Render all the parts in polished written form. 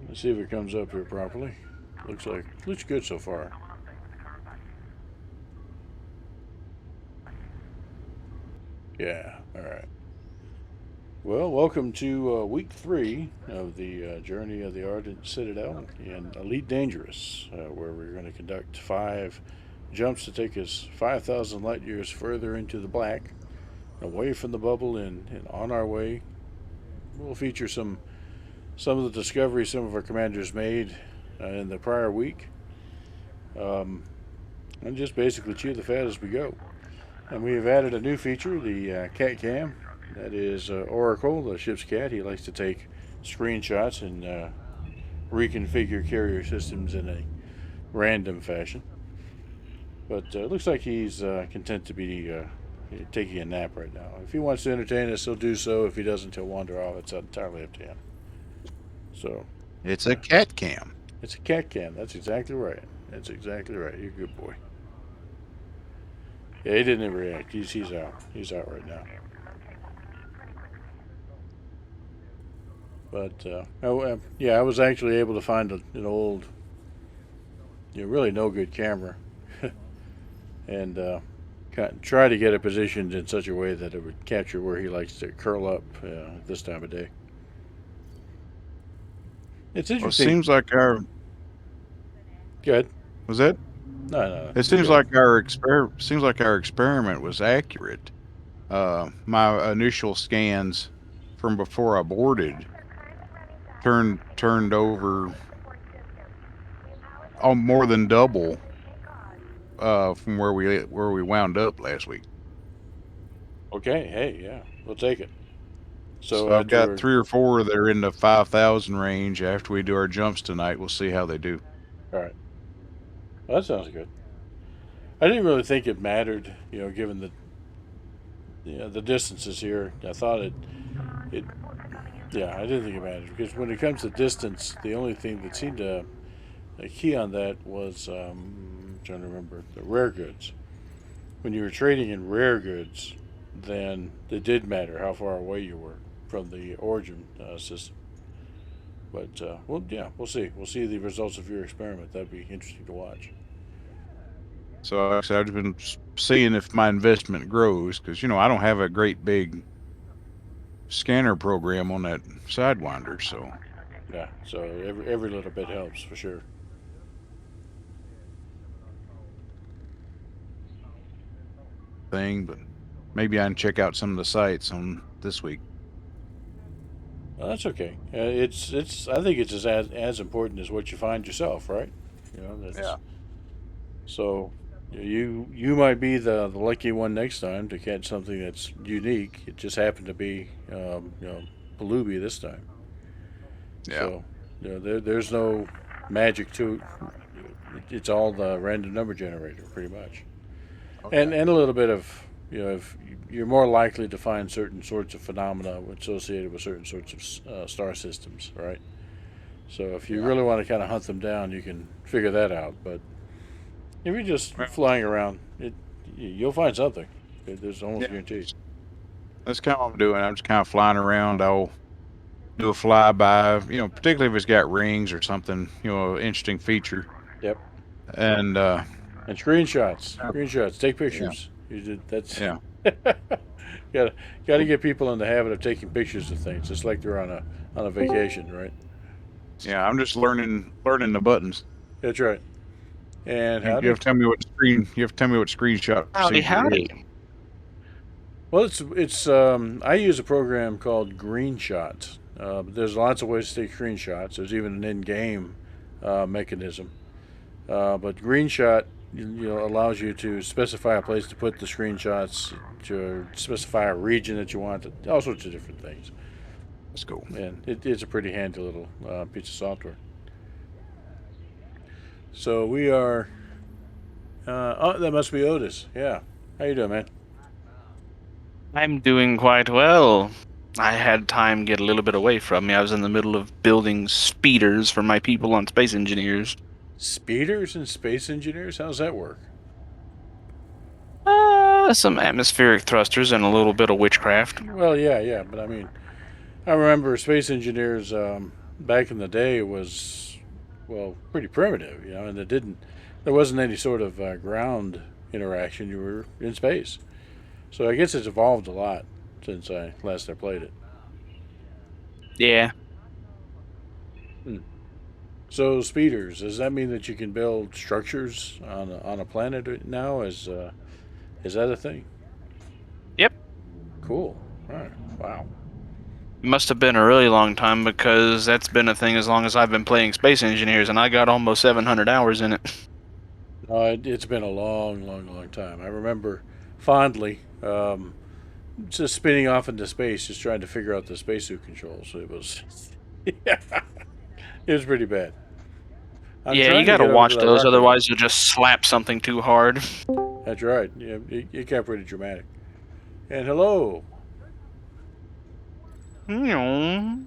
Let's see if it comes up here properly. Looks good so far. Yeah. All right. Well, welcome to week 3 of the journey of the Ardent Citadel in Elite Dangerous, where we're going to conduct 5 jumps to take us 5,000 light years further into the black, away from the bubble, and on our way. We'll feature some of the discoveries some of our commanders made in the prior week, um, and just basically chew the fat as we go. And we have added a new feature, the cat cam. That is Oracle, the ship's cat. He likes to take screenshots and reconfigure carrier systems in a random fashion. But it looks like he's content to be taking a nap right now. If he wants to entertain us, he'll do so. If he doesn't, he'll wander off. It's entirely up to him. So, It's a cat cam. it's a cat cam. That's exactly right. That's exactly right. You're a good boy. Yeah, he didn't react. He's out. He's out right now. But yeah, I was actually able to find an old, really no good camera, and try to get it positioned in such a way that it would capture where he likes to curl up this time of day. It's Well, it interesting. seems like our Good. was that. No, no, no. It You're seems good. like our experiment was accurate. My initial scans from before I boarded turned over more than double from where we wound up last week. Okay. Hey, yeah, we'll take it. So So I've got after, 3 or 4 that are in the 5,000 range. After we do our jumps tonight, we'll see how they do. all right. Well, that sounds good. I didn't really think it mattered, given the distances here. I thought it yeah, I didn't think it mattered because when it comes to distance, the only thing that seemed to key on that was I'm trying to remember the rare goods. When you were trading in rare goods, then it did matter how far away you were from the origin system. But well, yeah, we'll see. We'll see the results of your experiment. That'd be interesting to watch. So like I said, I've been seeing if my investment grows because I don't have a great big scanner program on that Sidewinder, so Yeah, so every little bit helps for sure. thing. But maybe I can check out some of the sites on this week. Well, that's okay. It's I think it's as important as what you find yourself, right? That's Yeah. so. You might be the lucky one next time to catch something that's unique. It just happened to be Palubi this time. Yeah. So there's no magic to it. It's all the random number generator, pretty much, Okay. and a little bit of if you're more likely to find certain sorts of phenomena associated with certain sorts of star systems, right? So if you Yeah. really want to kind of hunt them down, you can figure that out. But if you're just Well, flying around, you'll find something. There's almost yeah. guaranteed. That's kind of what I'm doing. I'm just kind of flying around. I'll do a flyby, particularly if it's got rings or something, interesting feature. Yep. And And screenshots, uh, screenshots. Take yeah, pictures. That's yeah, gotta gotta get people in the habit of taking pictures of things, just like they're on a vacation, right? yeah. I'm just learning the buttons. That's right. And You howdy. have to tell me what screen. You have to tell me what screenshot Howdy, procedure is. howdy. Well, it's I use a program called GreenShot. But there's lots of ways to take screenshots. There's even an in-game mechanism. But GreenShot allows you to specify a place to put the screenshots, to specify a region that you want, all sorts of different things. Let's go. And it's a pretty handy little piece of software. So we are. Oh, that must be Otis. Yeah. How you doing, man? I'm doing quite well. I had time get a little bit away from me. I was in the middle of building speeders for my people on Space Engineers. Speeders and space engineers. How's that work? Some atmospheric thrusters and a little bit of witchcraft. Well, yeah, yeah, but I mean, I remember space engineers. back in the day was, well, pretty primitive, and there wasn't any sort of ground interaction. You were in space. So I guess it's evolved a lot since I played it. Yeah. Hmm. So speeders, does that mean that you can build structures on a planet now? Is that a thing? Yep. Cool. All right. Wow. It must have been a really long time because that's been a thing as long as I've been playing Space Engineers, and I got almost 700 hours in it. No, it's been a long, long, long time. I remember fondly just spinning off into space, just trying to figure out the spacesuit controls. It was, yeah, it was pretty bad. I'm Yeah, you trying to gotta get over to watch that those, rocket hill. otherwise you'll just slap something too hard. That's right. Yeah, it got pretty dramatic. And hello, who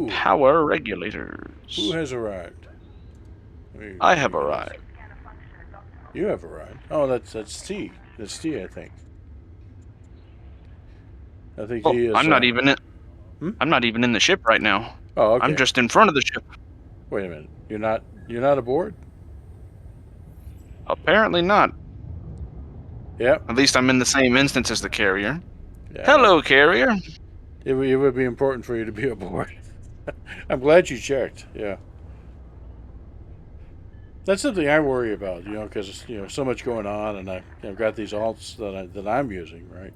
Power who regulators. has arrived? I Let me have get this. arrived. You have arrived. Oh, that's T. That's T. I think. I think Oh, he is. I'm not even in. Hmm? I'm not even in the ship right now. Oh, I'm okay. just in front of the ship. Wait a minute. You're not aboard. Apparently not. Yep. At least I'm in the same instance as the carrier. Yeah. Hello, carrier. It would be important for you to be aboard. I'm glad you checked. Yeah. That's something I worry about, because so much going on, and I've got these alts that I'm using, right?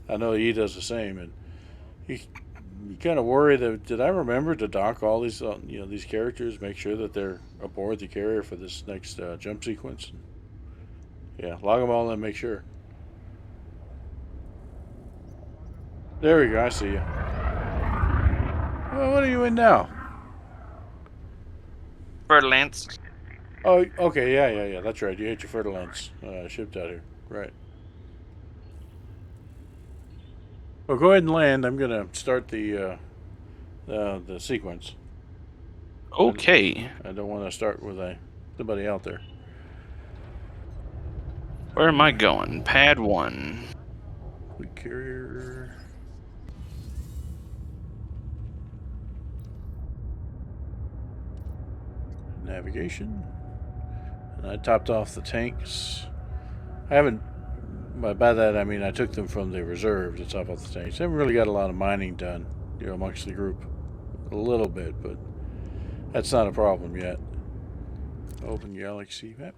I know he does the same, and you, you kind of worry that did I remember to dock all these these characters, make sure that they're aboard the carrier for this next jump sequence. Yeah, log them all and make sure. There we go. I see you. Well, what are you in now? Lance. Oh, okay. Yeah. That's right. You hit your fertilance shipped out here. Right. Well, go ahead and land. I'm gonna start the sequence. Okay. I don't want to start with somebody out there. Where am I going? Pad 1. Fleet carrier. Navigation. And I topped off the tanks. I haven't. By that I mean I took them from the reserve to top off the tanks. I haven't really got a lot of mining done, amongst the group. A little bit, but that's not a problem yet. Open galaxy map.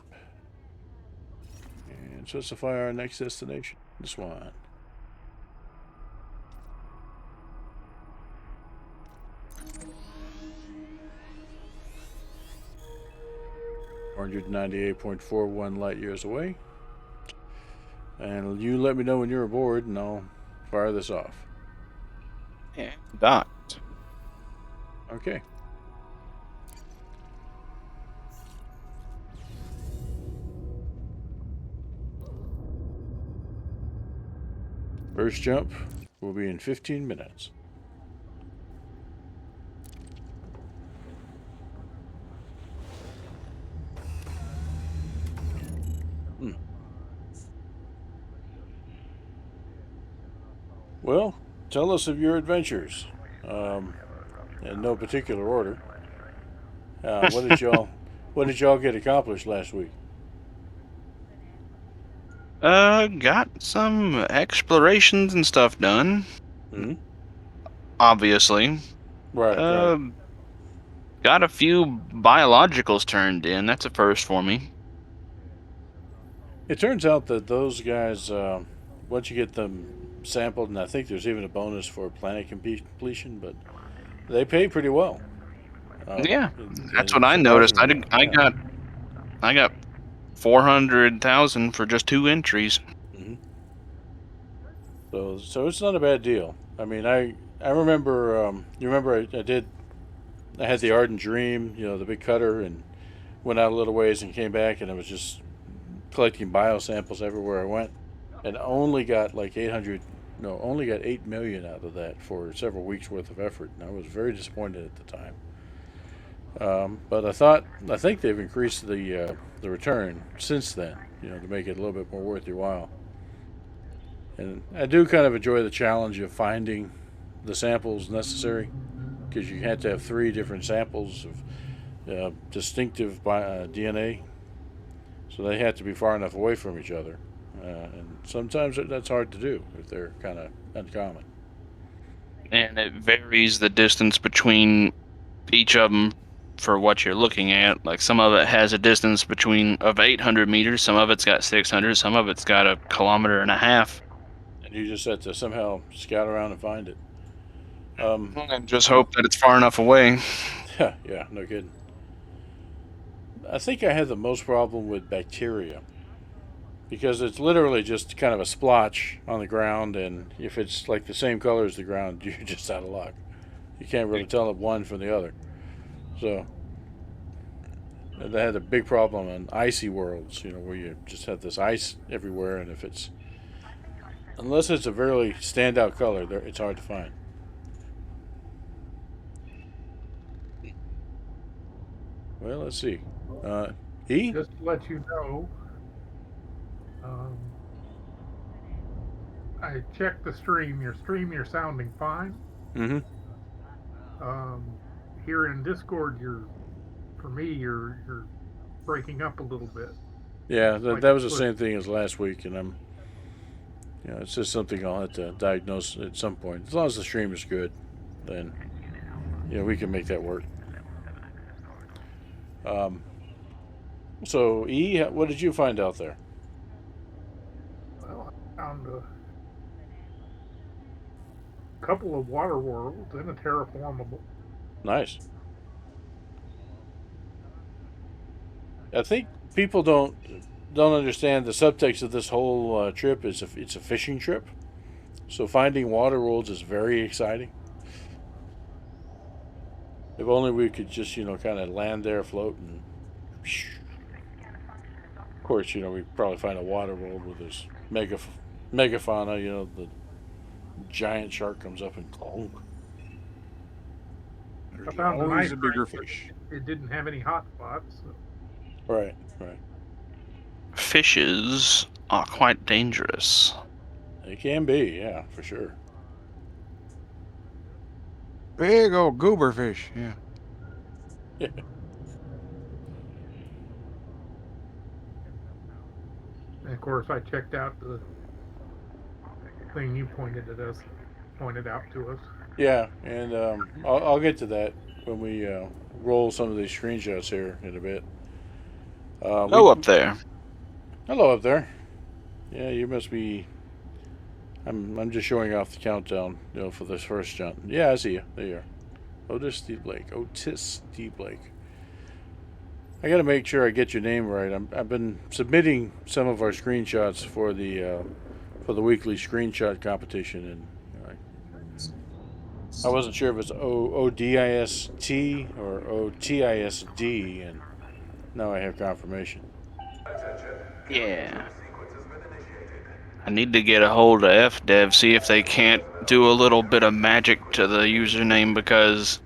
And specify our next destination. This one. (498.41 light years away). And you let me know when you're aboard, and I'll fire this off. Yeah. Dot. Okay. First jump will be in 15 minutes. Hmm. Well, tell us of your adventures. In no particular order. What did y'all get accomplished last week? Got some explorations and stuff done. Hmm. Obviously. Right. Got a few biologicals turned in. That's a first for me. It turns out that those guys, once you get them sampled, and I think there's even a bonus for planet completion, but they pay pretty well. Yeah, that's And what I noticed. surprisingly well. Yeah. I got 400,000 for just 2 entries. Hmm. So it's not a bad deal. I mean, I remember. You remember I had the Ardent Dream, the big cutter, and went out a little ways and came back, and I was just collecting biosamples everywhere I went, and only got like 800. No, only got 8 million out of that for several weeks worth of effort, and I was very disappointed at the time. But I think they've increased the return since then, to make it a little bit more worth your while. And I do kind of enjoy the challenge of finding the samples necessary because you had to have 3 different samples of distinctive DNA, so they had to be far enough away from each other, and sometimes that's hard to do if they're kind of uncommon. And it varies the distance between each of them for what you're looking at. Like some of it has a distance of 800 meters, some of it's got 600, some of it's got 1.5 kilometers. And you just have to somehow scout around and find it. And just hope that it's far enough away. Yeah, no kidding. I think I had the most problem with bacteria because it's literally just kind of a splotch on the ground, and if it's like the same color as the ground, you're just out of luck. You can't really tell one from the other. So they had a big problem on icy worlds, where you just have this ice everywhere, and unless it's a very standout color, it's hard to find. Well, let's see. E? Just to let you know, I checked the stream. You're sounding fine. Mm-hmm. Here in Discord, you're breaking up a little bit. Yeah, that was the same thing as last week, and it's just something I'll have to diagnose at some point. As long as the stream is good, then we can make that work. So E, what did you find out there? Well, I found a couple of water worlds and a terraformable. Nice. I think people don't understand the subtext of this whole trip. It's a fishing trip, so finding water worlds is very exciting. If only we could just kind of land there, float, and of course we'd probably find a water world with this megafauna. The giant shark comes up and clunk. I found always a bigger fish. It didn't have any hot spots. So. Right. Fishes are quite dangerous. They can be, yeah, for sure. Big old goober fish, yeah. And of course, I checked out the thing you pointed out to us. Yeah, and I'll get to that when we roll some of these screenshots here in a bit. Hello up there. Hello up there. Yeah, you must be. I'm just showing off the countdown, for this first jump. Yeah, I see you. There you are. Otis D. Blake. I got to make sure I get your name right. I've been submitting some of our screenshots for the weekly screenshot competition, and I wasn't sure if it's ODIST or OTISD, and now I have confirmation. Yeah. I need to get a hold of FDev, see if they can't do a little bit of magic to the username, because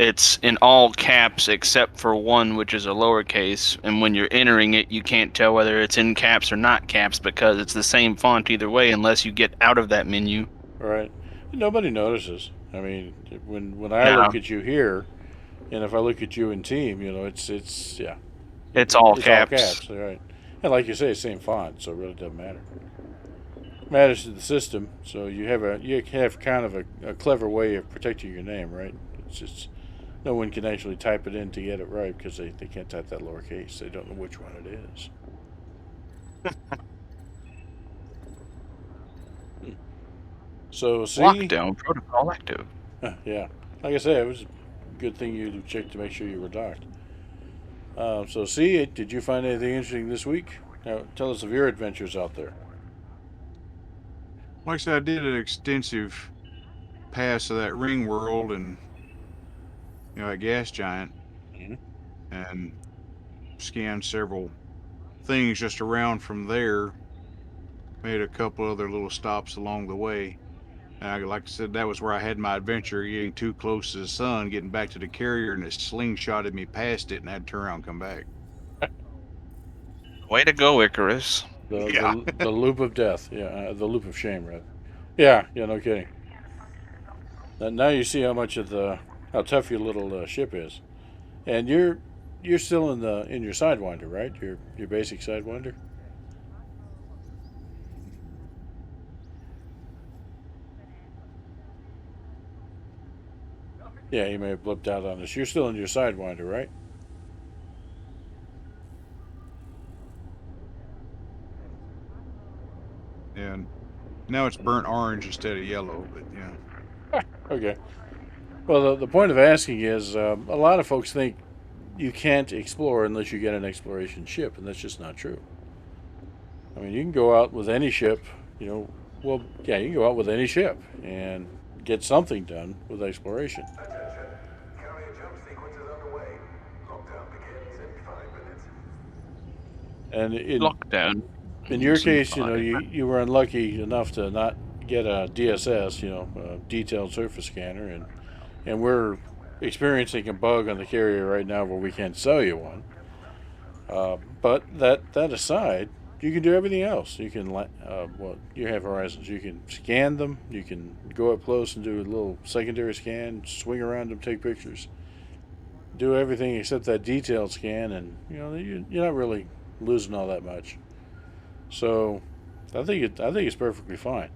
it's in all caps except for one, which is a lowercase, and when you're entering it, you can't tell whether it's in caps or not caps because it's the same font either way unless you get out of that menu. Right. Nobody notices. I mean, when I look at you here, and if I look at you in team, it's yeah. It's all caps. All caps, right. And like you say, same font, so it really doesn't matter. It matters to the system, so you have kind of a clever way of protecting your name, right? It's just no one can actually type it in to get it right because they can't type that lowercase. They don't know which one it is. So see, lockdown protocol active. Yeah, like I said, it was a good thing you checked to make sure you were docked. So see, did you find anything interesting this week? Now, tell us of your adventures out there. Like I said, I did an extensive pass of that ring world and that gas giant, and scanned several things just around from there. Made a couple other little stops along the way. And like I said, that was where I had my adventure, getting too close to the sun, getting back to the carrier, and it slingshotted me past it, and I had to turn around and come back. Way to go, Icarus. The loop of death. Yeah, the loop of shame, right? Yeah, no kidding. Now you see how much of how tough your little ship is, and you're still in your Sidewinder, right? Your basic Sidewinder. Yeah, you may have blipped out on us. You're still in your Sidewinder, right? And now it's burnt orange instead of yellow, but yeah. Okay. Well, the point of asking is a lot of folks think you can't explore unless you get an exploration ship, and that's just not true. I mean, you can go out with any ship, you know. Well, yeah, you can go out with any ship and get something done with exploration. Attention. Carrier jump sequence is underway. Lockdown begins in 5 minutes. And Lockdown. in your Some case, you know, fine. you were unlucky enough to not get a DSS, a detailed surface scanner, and we're experiencing a bug on the carrier right now where we can't sell you one. But that aside, you can do everything else. You can you have horizons. You can scan them. You can go up close and do a little secondary scan, swing around them, take pictures, do everything except that detailed scan, and you're not really losing all that much. So, I think it's perfectly fine.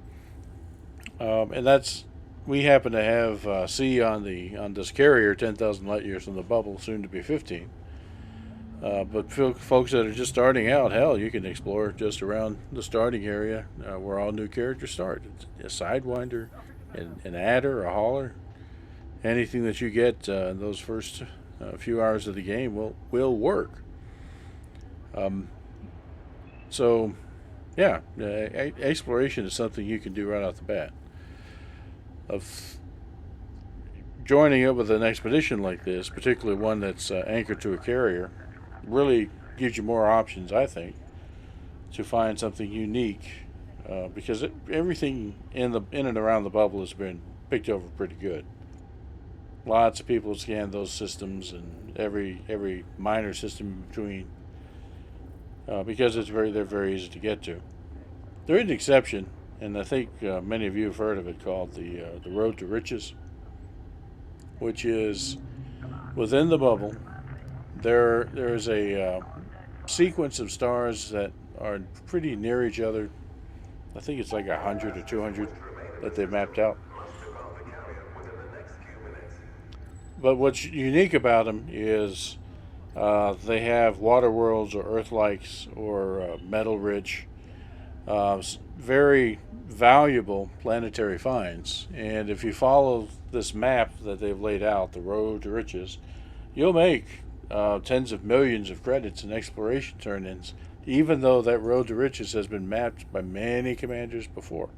And that's we happen to have C on this carrier 10,000 light years from the bubble, soon to be 15. But folks that are just starting out, hell, you can explore just around the starting area where all new characters start. It's a Sidewinder, an adder, a hauler, anything that you get in those first few hours of the game will work. Um, so, yeah, exploration is something you can do right off the bat. Of joining up with an expedition like this, particularly one that's anchored to a carrier, really gives you more options, I think, to find something unique, because everything in and around the bubble has been picked over pretty good. Lots of people scan those systems and every minor system in between, because they're very easy to get to. There is an exception, and I think many of you have heard of it, called the Road to Riches, which is within the bubble. There is a sequence of stars that are pretty near each other. I think it's like 100 or 200 that they've mapped out. But what's unique about them is they have water worlds or earth likes or metal rich, very valuable planetary finds. And if you follow this map that they've laid out, the Road to Riches, you'll make tens of millions of credits in exploration turn ins, even though that Road to Riches has been mapped by many commanders before.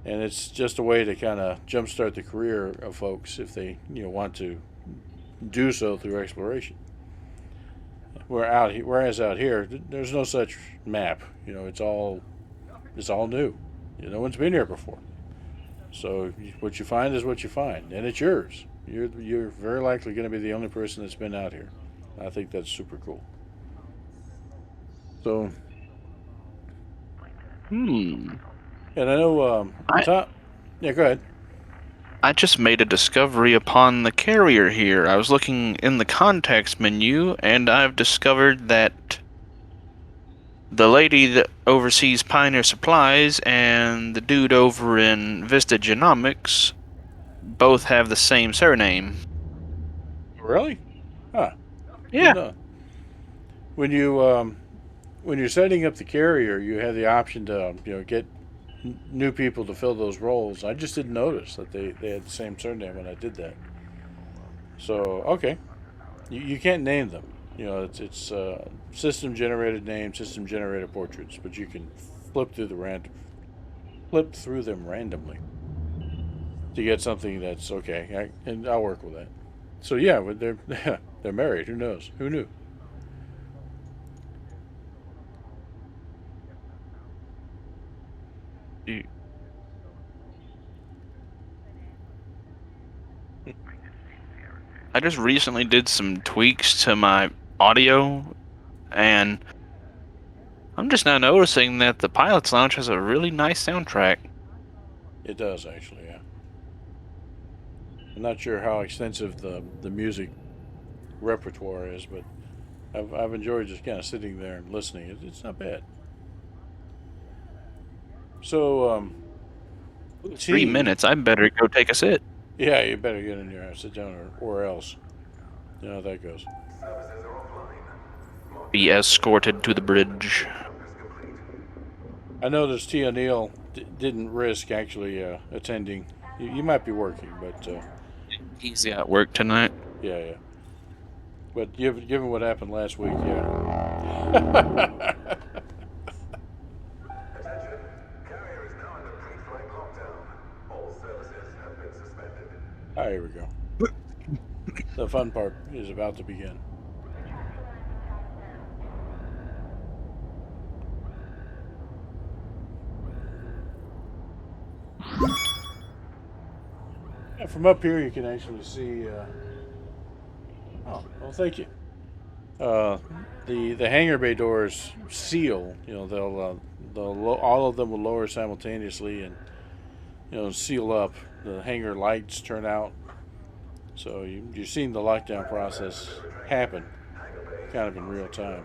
And it's just a way to kind of jumpstart the career of folks if they want to do so through exploration. Whereas out here, there's no such map. It's all new. No one's been here before. So what you find is what you find, and it's yours. You're very likely going to be the only person that's been out here. I think that's super cool. So, and I know Tom. Yeah, go ahead. I just made a discovery upon the carrier here. I was looking in the context menu, and I've discovered that the lady that oversees Pioneer Supplies and the dude over in Vista Genomics both have the same surname. Really? Huh. Yeah. Didn't know. When you when you're setting up the carrier, you have the option to get new people to fill those roles. I just didn't notice that they had the same surname when I did that. So okay, you can't name them. It's system generated names, system generated portraits, but you can flip through them randomly to get something that's okay. And I'll work with that. So yeah, they're they're married. Who knows? Who knew? I just recently did some tweaks to my audio, and I'm just now noticing that the Pilot's Lounge has a really nice soundtrack. It does actually, yeah. I'm not sure how extensive the music repertoire is, but I've enjoyed just kind of sitting there and listening. It's not bad. So, Ooh, 3 T, minutes. I better go take a sit. yeah, you better get in your house, sit down, or else. You know how that goes. Services are offline. Be escorted to the bridge. Jump is complete. I noticed T. O'Neill didn't risk actually attending. You might be working, but He's got work tonight. yeah. But given what happened last week, yeah. Attention. Carrier is now under pre-flight lockdown. All services have been suspended. Here we go. The fun part is about to begin. And from up here, you can actually see. Oh, well, thank you. The hangar bay doors seal. You know, they'll all of them will lower simultaneously and seal up. The hangar lights turn out, so you're seeing the lockdown process happen, kind of in real time.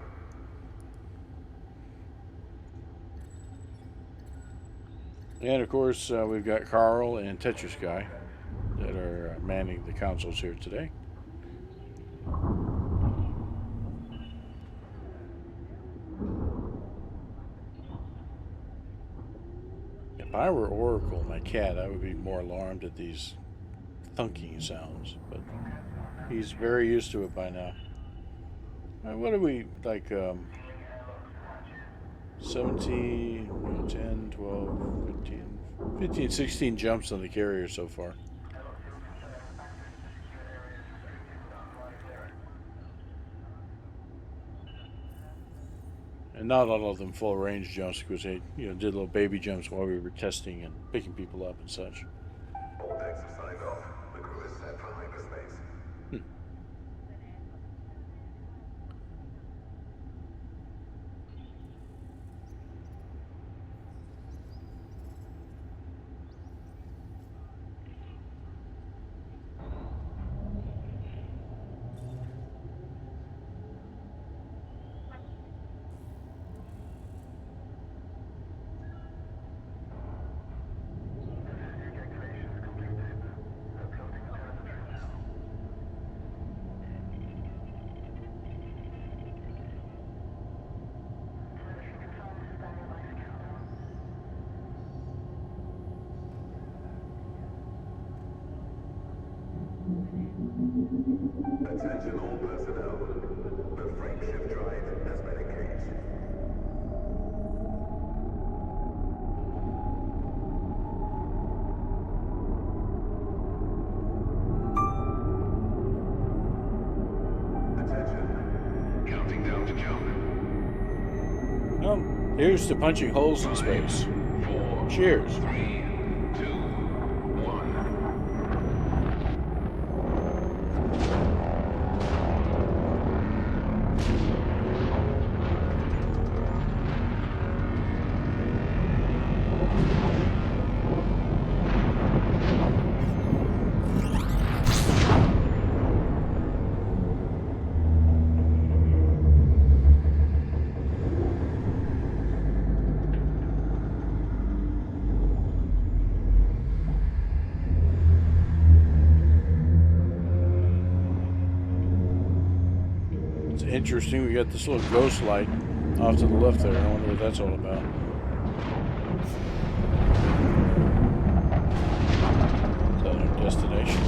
And of course, we've got Carl and Tetris Guy that are manning the consoles here today. If I were Oracle, my cat, I would be more alarmed at these thunking sounds, but he's very used to it by now. What are we, like, 17, 10, 12, 15, 16 jumps on the carrier so far. And not all of them full range jumps because they, did little baby jumps while we were testing and picking people up and such. All decks have signed off. The crew is set for hyperspace. Attention all personnel. The frameshift drive has been engaged. Attention. Counting down to jump. Well, here's to punching holes in space. 4, Cheers. 3, 2, 1. It's interesting. We got this little ghost light off to the left there. I wonder what that's all about. Is that our destination?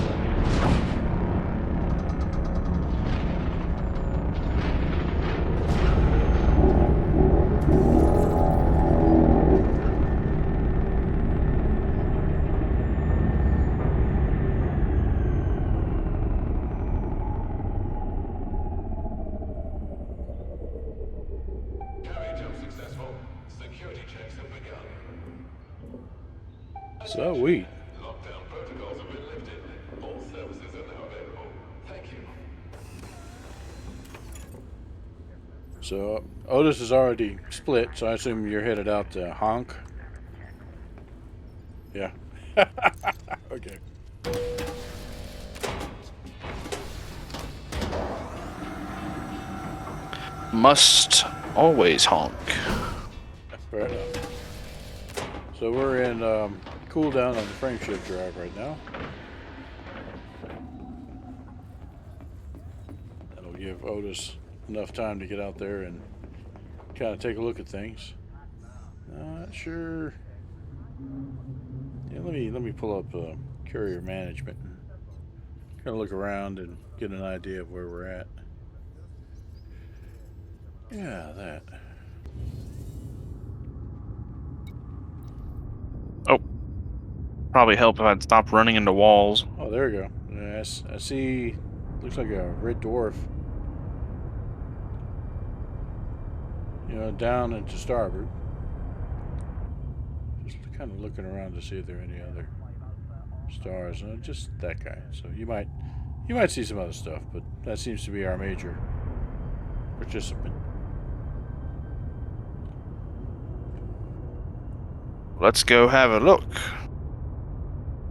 Carrier jump successful. Security checks have begun. So we. Lockdown protocols have been lifted. All services are now available. Thank you. So Otis is already split, so I assume you're headed out to Honk. Yeah. Okay. must always honk. Fair enough. So we're in cooldown on the frame shift drive right now. That'll give Otis enough time to get out there and kind of take a look at things. Not sure. Yeah, let me pull up carrier management and kind of look around and get an idea of where we're at. Yeah, that. Oh, probably help if I'd stop running into walls. Oh, there we go. Yeah, I see. Looks like a red dwarf. You know, down into starboard. Just kind of looking around to see if there are any other stars. Just that guy. So you might see some other stuff, but that seems to be our major participant. Let's go have a look.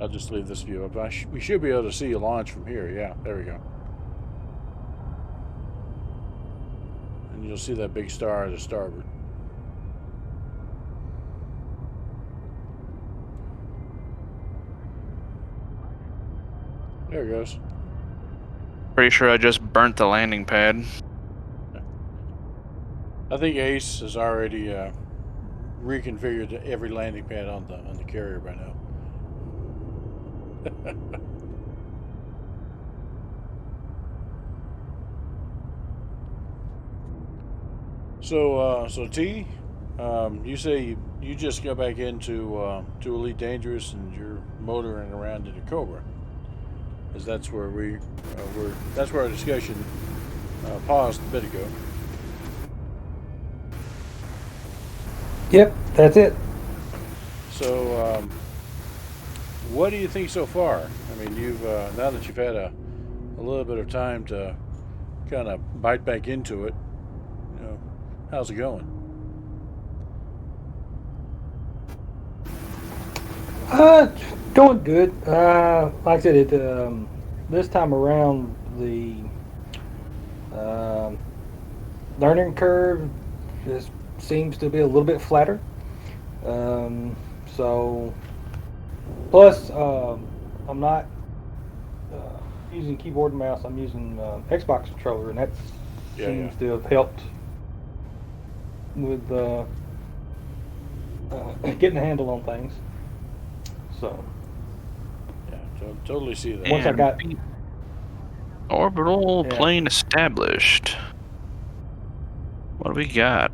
I'll just leave this view up. We should be able to see a launch from here. Yeah, there we go. And you'll see that big star to starboard. There it goes. Pretty sure I just burnt the landing pad. I think Ace has already reconfigured every landing pad on the carrier by now. So T, you say you just go back into to Elite Dangerous and you're motoring around in a Cobra, because that's where that's where our discussion paused a bit ago. Yep, that's it. So, what do you think so far? I mean, you've now that you've had a little bit of time to kind of bite back into it, you know, how's it going? Going good. Like I said, this time around the learning curve just seems to be a little bit flatter. So, plus I'm not using keyboard and mouse. I'm using Xbox controller, and that seems to have helped with getting a handle on things. So, yeah, totally see that. Once I got orbital plane established. What do we got?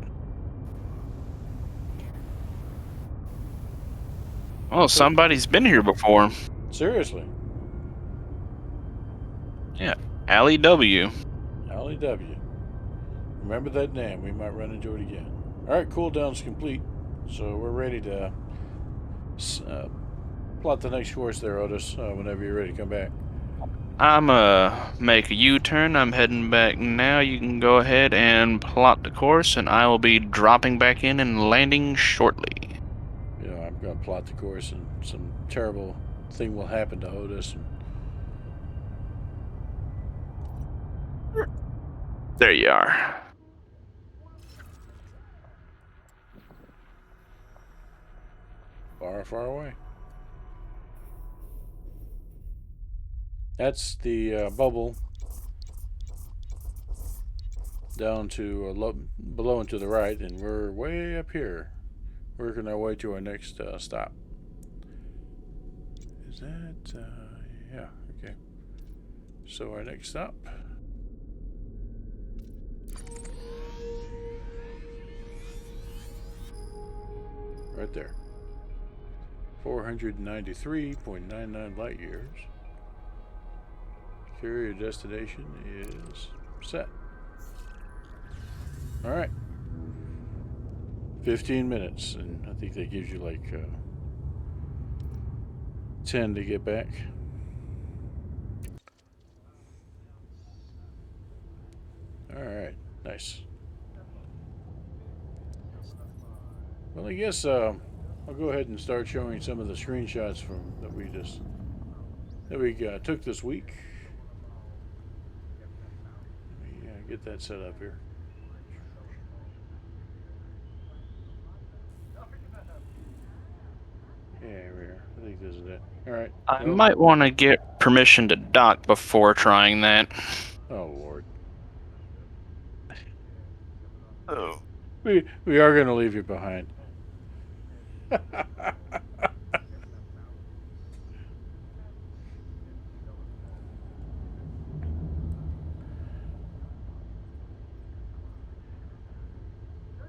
Oh, somebody's been here before. Seriously. Yeah, Allie W. Allie W. Remember that name. We might run into it again. All right, cooldown's complete, so we're ready to plot the next course there, Otis. Whenever you're ready to come back. I'm make a U-turn. I'm heading back now. You can go ahead and plot the course, and I will be dropping back in and landing shortly. You know, I'm going to plot the course, and some terrible thing will happen to Otis. There you are. Far, far away. That's the bubble down to below and to the right, and we're way up here, working our way to our next stop. Is that yeah, okay. So our next stop, right there, 493.99 light years. Carrier destination is set. All right, 15 minutes, and I think that gives you like 10 to get back. All right, nice. Well, I guess I'll go ahead and start showing some of the screenshots that we took this week. Let me get that set up here. Yeah, right here. I think this is it. All right. I Well, might want to get permission to dock before trying that. oh Lord, Oh. we are going to leave you behind.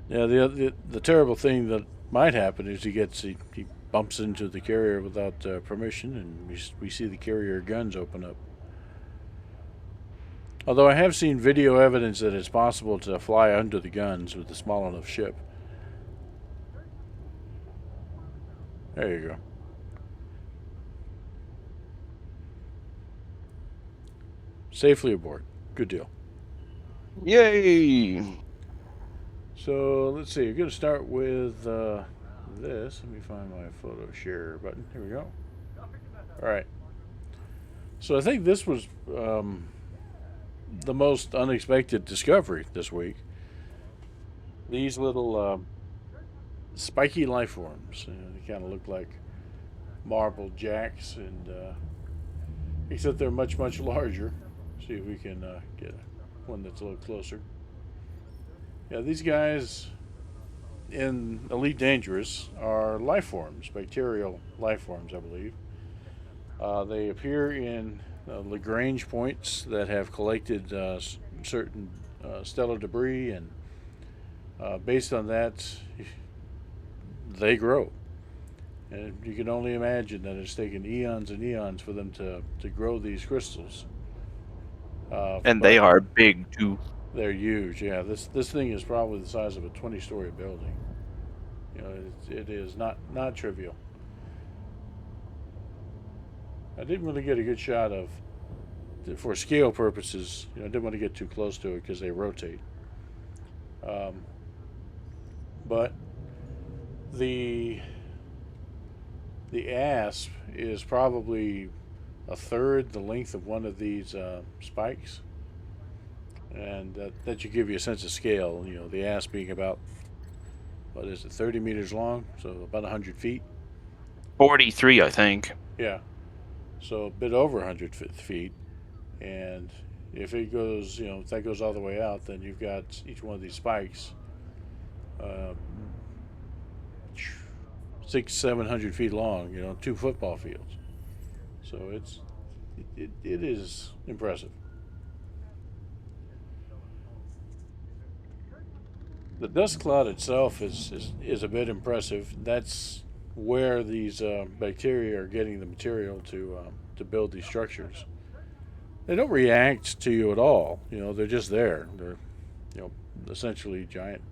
Yeah, the terrible thing that might happen is he bumps into the carrier without permission, and we see the carrier guns open up. Although I have seen video evidence that it's possible to fly under the guns with a small enough ship. There you go. Safely aboard. Good deal. Yay! So let's see. We're going to start with this. Let me find my photo share button. Here we go. All right. So I think this was the most unexpected discovery this week. These little spiky life forms. They kind of look like marble jacks, and except they're much larger. See if we can get one that's a little closer. Yeah, these guys in Elite Dangerous are life forms, bacterial life forms, I believe. They appear in Lagrange points that have collected certain stellar debris, and based on that, they grow. And you can only imagine that it's taken eons and eons for them to grow these crystals. And But they are big too. they're huge. Yeah, this thing is probably the size of a 20-story building. You know, it is not trivial. I didn't really get a good shot of, for scale purposes. You know, I didn't want to get too close to it because they rotate. But the asp is probably a third the length of one of these spikes, and that should give you a sense of scale. You know, the asp being about, what is it, 30 meters long, so about 100 feet. 43, I think. Yeah, so a bit over 100 feet, and if it goes, you know, if that goes all the way out, then you've got each one of these spikes, uh, 600-700 feet long. You know, 2 football fields. So it is impressive. The dust cloud itself is a bit impressive. That's where these bacteria are getting the material to build these structures. They don't react to you at all. You know, they're just there. They're, you know, essentially giant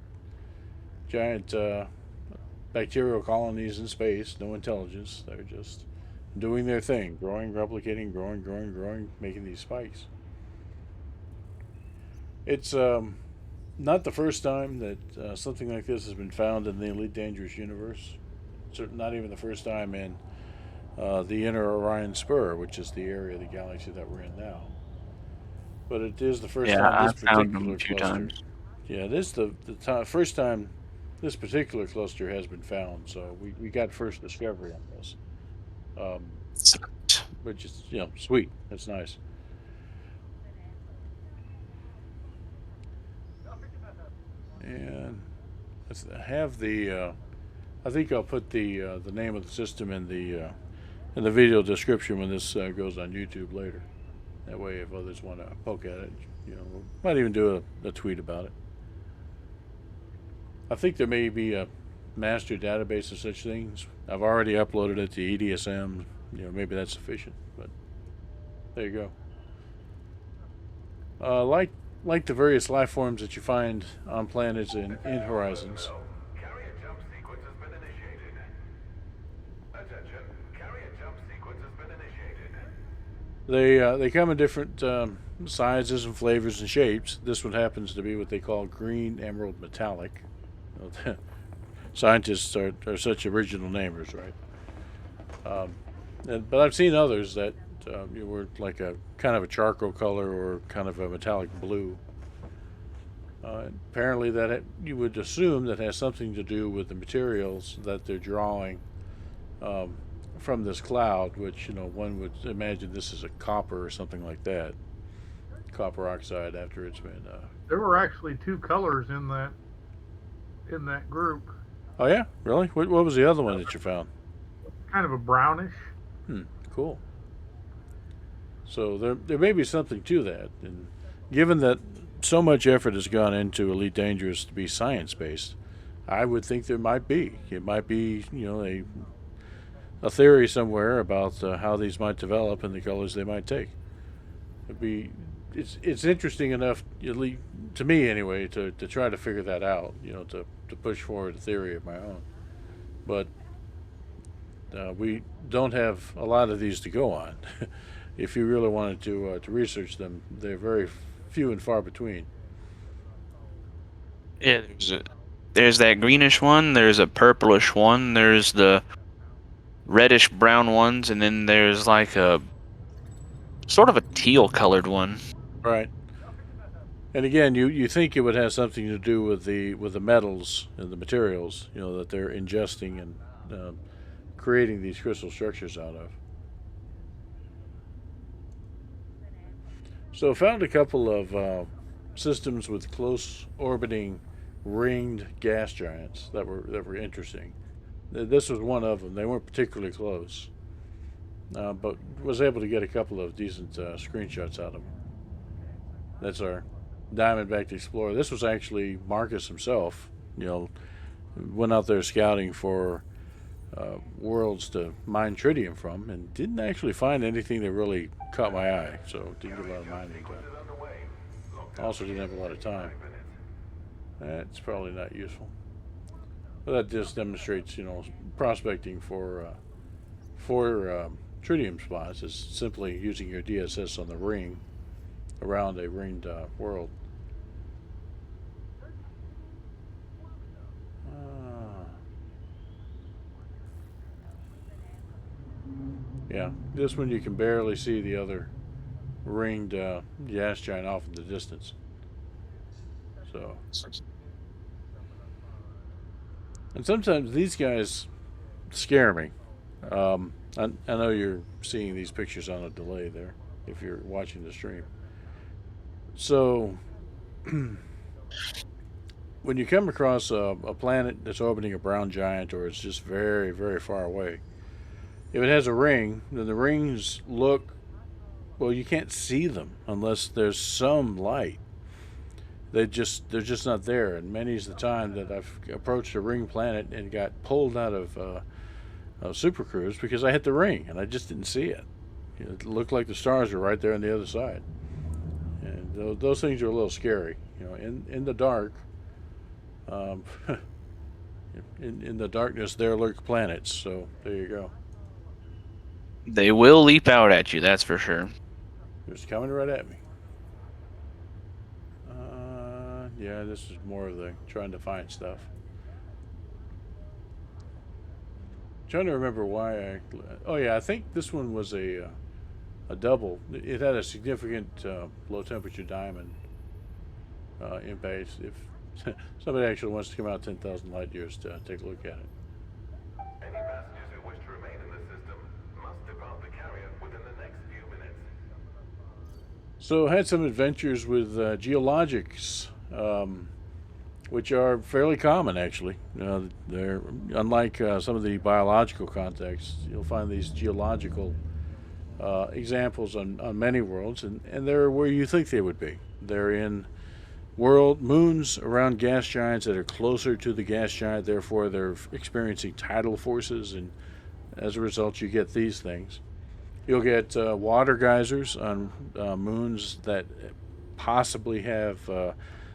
bacterial colonies in space. No intelligence. They're just doing their thing, growing, replicating, growing, making these spikes. It's not the first time that something like this has been found in the Elite Dangerous universe. Not even the first time in the Inner Orion Spur, which is the area of the galaxy that we're in now. But it is the first Yeah, time this I've found them particular a few cluster. times. Yeah, this is the first time this particular cluster has been found. So we got first discovery on this, which is, you know, sweet. That's nice. And let's have the. I think I'll put the name of the system in the video description when this goes on YouTube later. That way, if others want to poke at it, you know, might even do a tweet about it. I think there may be a master database of such things. I've already uploaded it to EDSM. You know, maybe that's sufficient. But there you go. Like the various life forms that you find on planets in Horizons. Carrier jump sequence has been initiated. Attention, carrier jump sequence has been initiated. They come in different sizes and flavors and shapes. This one happens to be what they call green emerald metallic. Scientists are such original namers, right? But I've seen others that were like a kind of a charcoal color or kind of a metallic blue. Apparently, you would assume that has something to do with the materials that they're drawing from this cloud, which one would imagine this is a copper or something like that, copper oxide after it's been. There were actually two colors in that group. Oh yeah, really? What was the other one that you found? Kind of a brownish. Cool. So there may be something to that, and given that so much effort has gone into Elite Dangerous to be science based, I would think there might be. It might be a theory somewhere about how these might develop and the colors they might take. It'd be it's interesting enough, at least to me anyway, to try to figure that out. To push forward a theory of my own, but we don't have a lot of these to go on. If you really wanted to research them, they're very few and far between. Yeah, there's that greenish one, there's a purplish one, there's the reddish brown ones, and then there's like a sort of a teal colored one. Right. And again, you think it would have something to do with the metals and the materials, that they're ingesting and creating these crystal structures out of. So, found a couple of systems with close orbiting ringed gas giants that were interesting. This was one of them. They weren't particularly close, but was able to get a couple of decent screenshots out of them. That's our Diamondback Explorer. This was actually Marcus himself. Went out there scouting for worlds to mine tritium from, and didn't actually find anything that really caught my eye. So didn't get a lot of mining done. Also didn't have a lot of time. That's probably not useful. But that just demonstrates, prospecting for tritium spots is simply using your DSS on the ring around a ringed world. Yeah, this one you can barely see the other ringed gas giant off in the distance. So, and sometimes these guys scare me. I know you're seeing these pictures on a delay there if you're watching the stream. So, when you come across a planet that's orbiting a brown giant, or it's just very, very far away, if it has a ring, then the rings look, well, you can't see them unless there's some light. They're just not there. And many's the time that I've approached a ring planet and got pulled out of Super Cruise because I hit the ring and I just didn't see it. It looked like the stars were right there on the other side. And those things are a little scary. In the dark, in the darkness, there lurk planets. So there you go. They will leap out at you, that's for sure. It's coming right at me. Yeah, this is more of the trying to find stuff. Trying to remember why Oh yeah, I think this one was a double. It had a significant low temperature diamond impact. If somebody actually wants to come out 10,000 light years to take a look at it. Any passengers who wish to remain in the system must depart the carrier within the next few minutes. So I had some adventures with geologics, which are fairly common actually. They're unlike some of the biological contexts. You'll find these geological examples on many worlds, and they're where you think they would be. They're in moons around gas giants that are closer to the gas giant, therefore they're experiencing tidal forces, and as a result you get these things. You'll get water geysers on moons that possibly have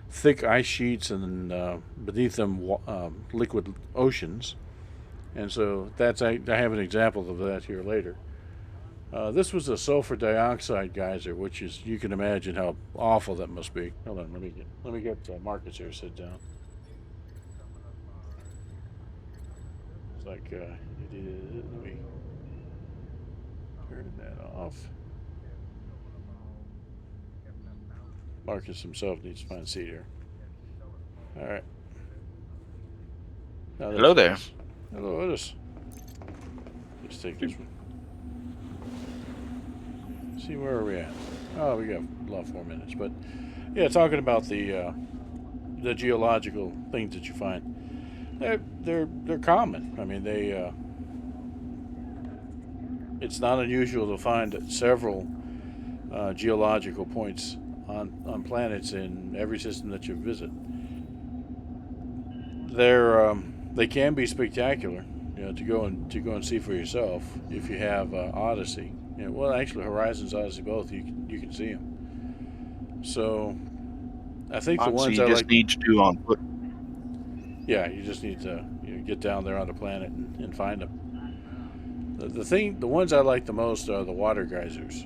thick ice sheets and beneath them liquid oceans. And so I have an example of that here later. This was a sulfur dioxide geyser, which is, you can imagine how awful that must be. Hold on, let me get Marcus here to sit down. It's like let me turn that off. Marcus himself needs to find a seat here. All right. Hello there. Hello, Otis. Let's take this one. See, where are we at? Oh, we got a lot 4 minutes. But yeah, talking about the geological things that you find, they're common. I mean, it's not unusual to find several geological points on planets in every system that you visit. They can be spectacular, to go and see for yourself if you have Odyssey. Well, actually, Horizons, Odyssey, both you can see them. So, I think the ones you I just like. need to do on foot. Yeah, you just need to get down there on the planet and find them. The ones I like the most are the water geysers,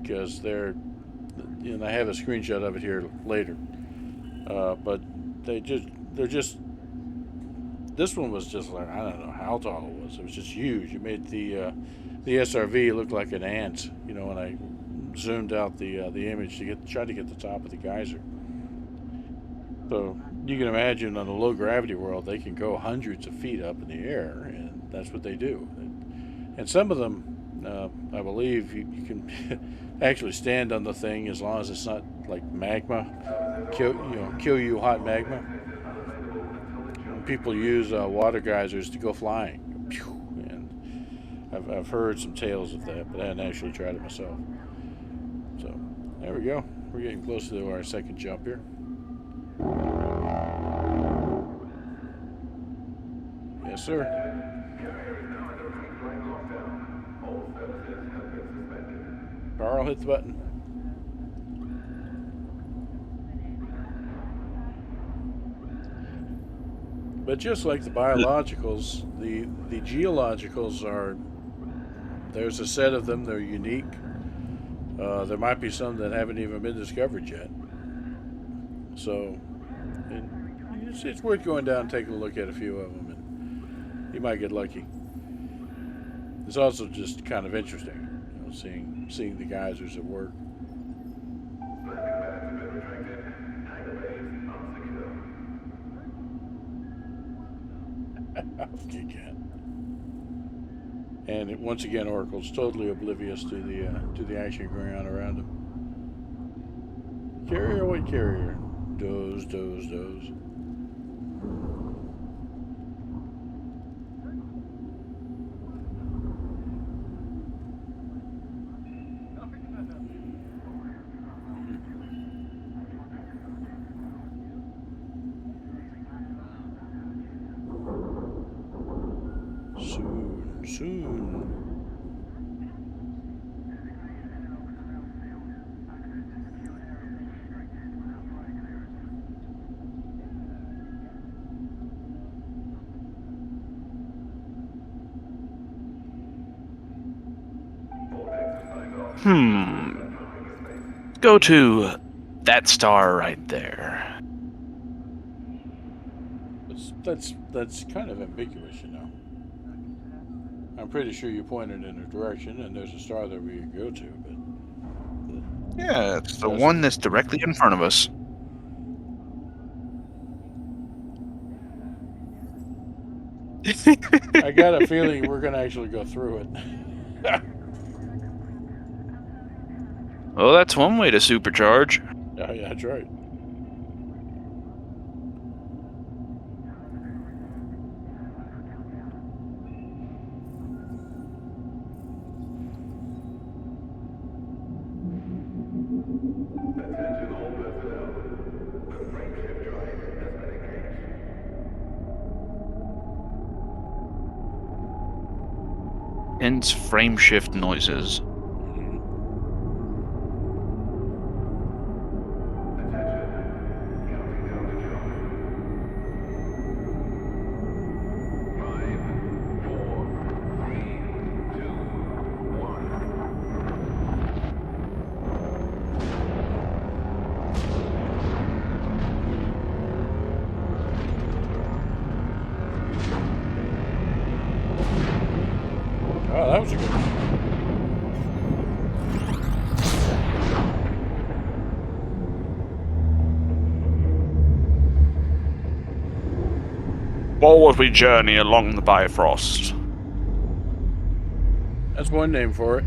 because they're, and I have a screenshot of it here later. But they're just. This one was just like, I don't know how tall it was. It was just huge. It made the SRV look like an ant. When I zoomed out the image to try to get the top of the geyser. So you can imagine on a low gravity world, they can go hundreds of feet up in the air, and that's what they do. And some of them, I believe, you can actually stand on the thing as long as it's not like magma, kill you hot magma. People use water geysers to go flying, and I've heard some tales of that, but I hadn't actually tried it myself. So there we go. We're getting close to our second jump here. Yes, sir. Carl, hit the button. But just like the biologicals, the geologicals there's a set of them. They're unique. There might be some that haven't even been discovered yet. So it's worth going down and taking a look at a few of them, and you might get lucky. It's also just kind of interesting, seeing the geysers at work. And once again, Oracle's totally oblivious to the action going on around him. Carrier, white carrier. Doze. Soon. Go to that star right there. That's kind of ambiguous, I'm pretty sure you pointed in a direction, and there's a star that we can go to, but yeah, it's the one that's directly in front of us. I got a feeling we're gonna actually go through it. Well, that's one way to supercharge. Yeah, that's right. Hence frame shift noises. Oh, that was a good one. Forward we journey along the Bifrost. That's one name for it.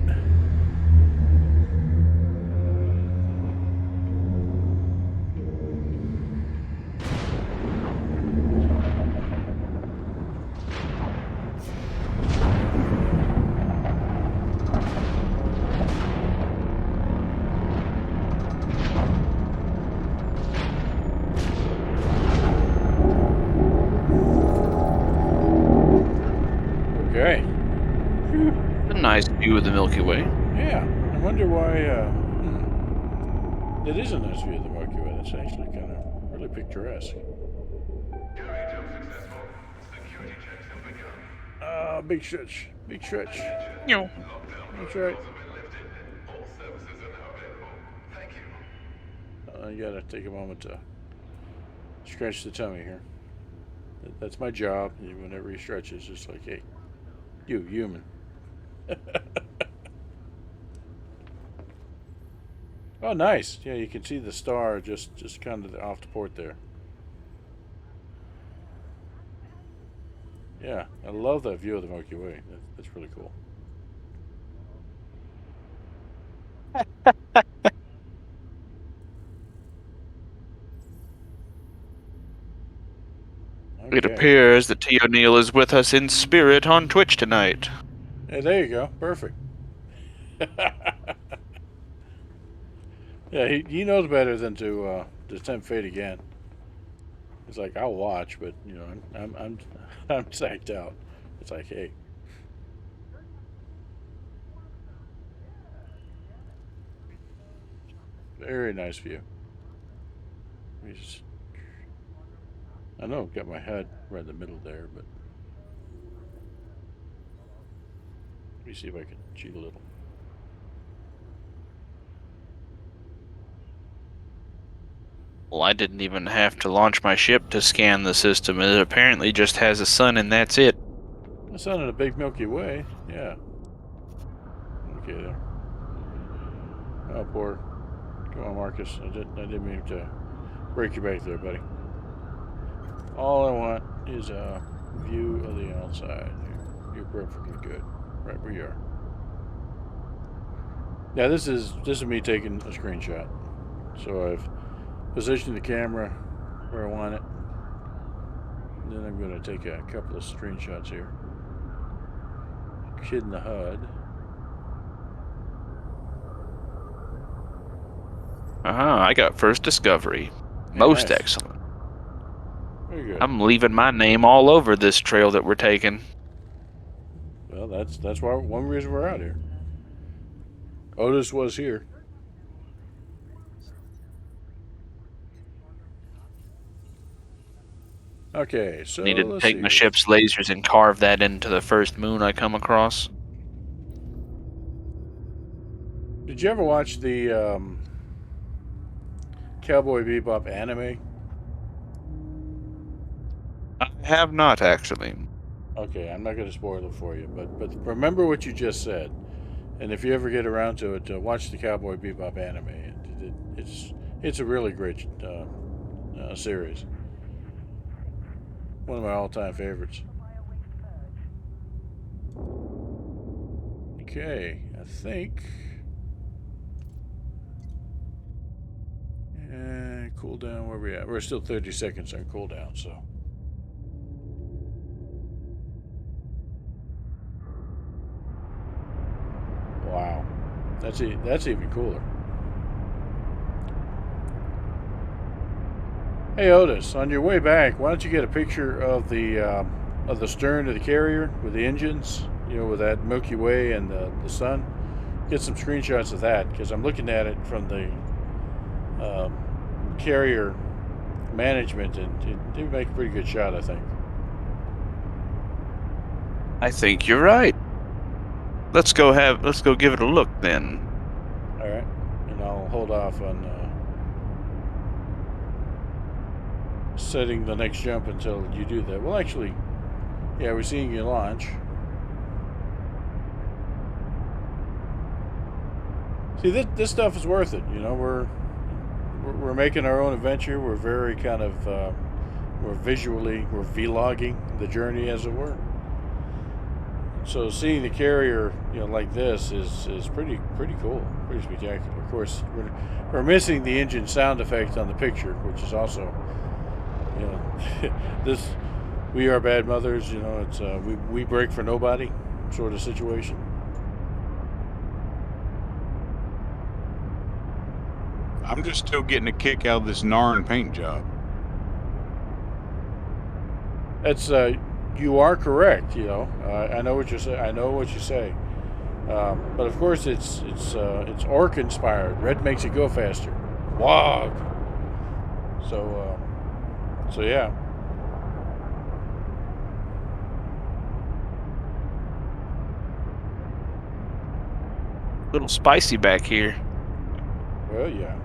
Okay. A nice view of the Milky Way. Yeah. I wonder why. It is a nice view of the Milky Way. That's actually kind of really picturesque. Carrier jump successful. Security checks have begun. Big stretch. Big stretch. No. That's right. Have been lifted. All services are now available. Thank you. You gotta take a moment to stretch the tummy here. That's my job. Whenever he stretches, just like, hey, you human. Oh, nice. Yeah, you can see the star just kind of off the port there. Yeah, I love that view of the Milky Way. That's really cool. Okay. It appears that T. O'Neill is with us in spirit on Twitch tonight. Hey, there you go. Perfect. Yeah, he knows better than to tempt fate again. He's like, I'll watch, but you know, I'm I'm sacked out. It's like, hey. Very nice view. I know I've got my head right in the middle there, but let me see if I can cheat a little. Well, I didn't even have to launch my ship to scan the system. It apparently just has a sun and that's it. The sun in a big Milky Way, yeah. Okay there. Oh, poor. Come on, Marcus. I didn't mean to break your back there, buddy. All I want is a view of the outside. You're perfectly good, right where you are. Yeah, this is me taking a screenshot. So I've positioned the camera where I want it. And then I'm going to take a couple of screenshots here. Kid in the HUD. I got first discovery. Hey, Most nice. excellent. Very good. I'm leaving my name all over this trail that we're taking. Well, that's why one reason we're out here. Otis was here. Okay, so Needed to let's take see my here. ship's lasers and carve that into the first moon I come across. Did you ever watch the Cowboy Bebop anime? I have not, actually. Okay, I'm not going to spoil it for you, but remember what you just said, and if you ever get around to it, watch the Cowboy Bebop anime. It's a really great series. One of my all-time favorites. Okay, I think. Cooldown, where we at? We're still 30 seconds on cooldown, so. Wow, that's even cooler. Hey Otis, on your way back, why don't you get a picture of the stern of the carrier with the engines, you know, with that Milky Way and the sun. Get some screenshots of that because I'm looking at it from the carrier management, and it did make a pretty good shot, I think. I think you're right. Let's go give it a look then. All right, and I'll hold off on setting the next jump until you do that. Well, actually, yeah, we're seeing you launch. See, this stuff is worth it. You know, we're making our own adventure. We're very kind of we're vlogging the journey, as it were. So seeing the carrier, like this is pretty cool, pretty spectacular. Of course, we're missing the engine sound effect on the picture, which is also, this we are bad mothers. It's we break for nobody sort of situation. I'm just still getting a kick out of this Narn paint job. That's you are correct. I know what you're saying. I know what you say. But of course, it's orc inspired. Red makes it go faster. Wog. So yeah. Little spicy back here. Well, yeah.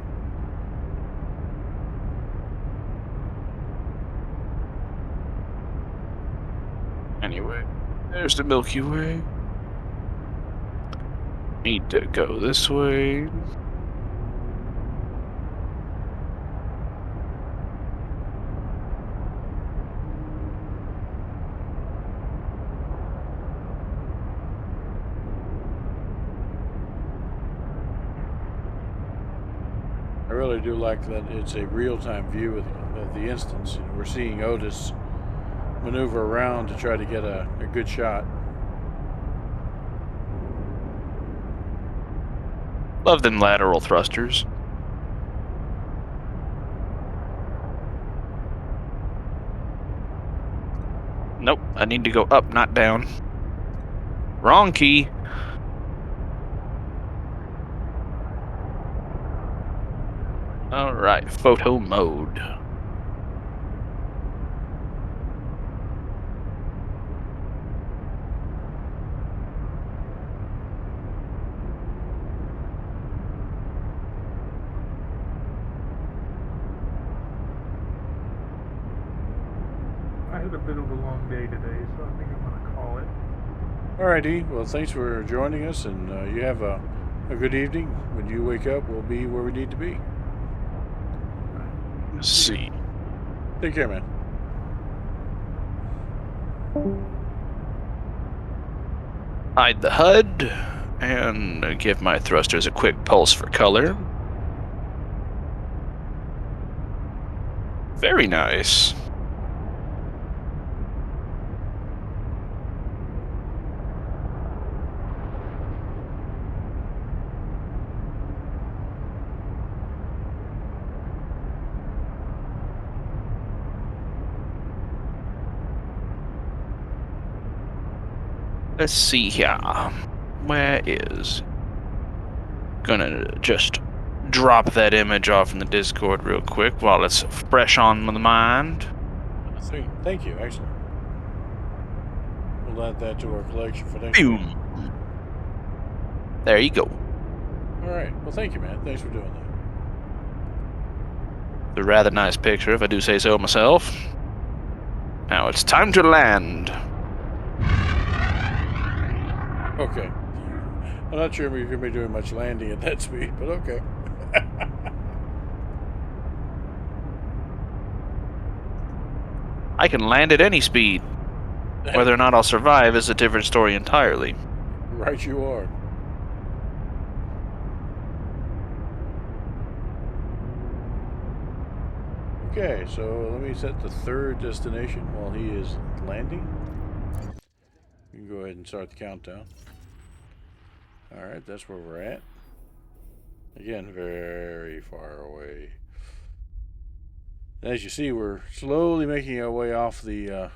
Anyway, there's the Milky Way. Need to go this way. I really do like that it's a real-time view of the instance. We're seeing Otis maneuver around to try to get a good shot. Love them lateral thrusters. Nope, I need to go up, not down. Wrong key. Alright, photo mode. I had a bit of a long day today, so I think I'm going to call it. Alrighty, well, thanks for joining us, and you have a good evening. When you wake up, we'll be where we need to be. Let's see. Take care, man. Hide the HUD, and give my thrusters a quick pulse for color. Very nice. Let's see here. Where is... Gonna just drop that image off in the Discord real quick while it's fresh on the mind. Sweet. Thank you. Excellent. We'll add that to our collection for next week. Boom. There you go. All right. Well, thank you, man. Thanks for doing that. A rather nice picture, if I do say so myself. Now it's time to land. Okay. I'm not sure if you're going to be doing much landing at that speed, but okay. I can land at any speed. Whether or not I'll survive is a different story entirely. Right you are. Okay, so let me set the third destination while he is landing. You can go ahead and start the countdown. Alright, that's where we're at. Again, very far away. As you see, we're slowly making our way off the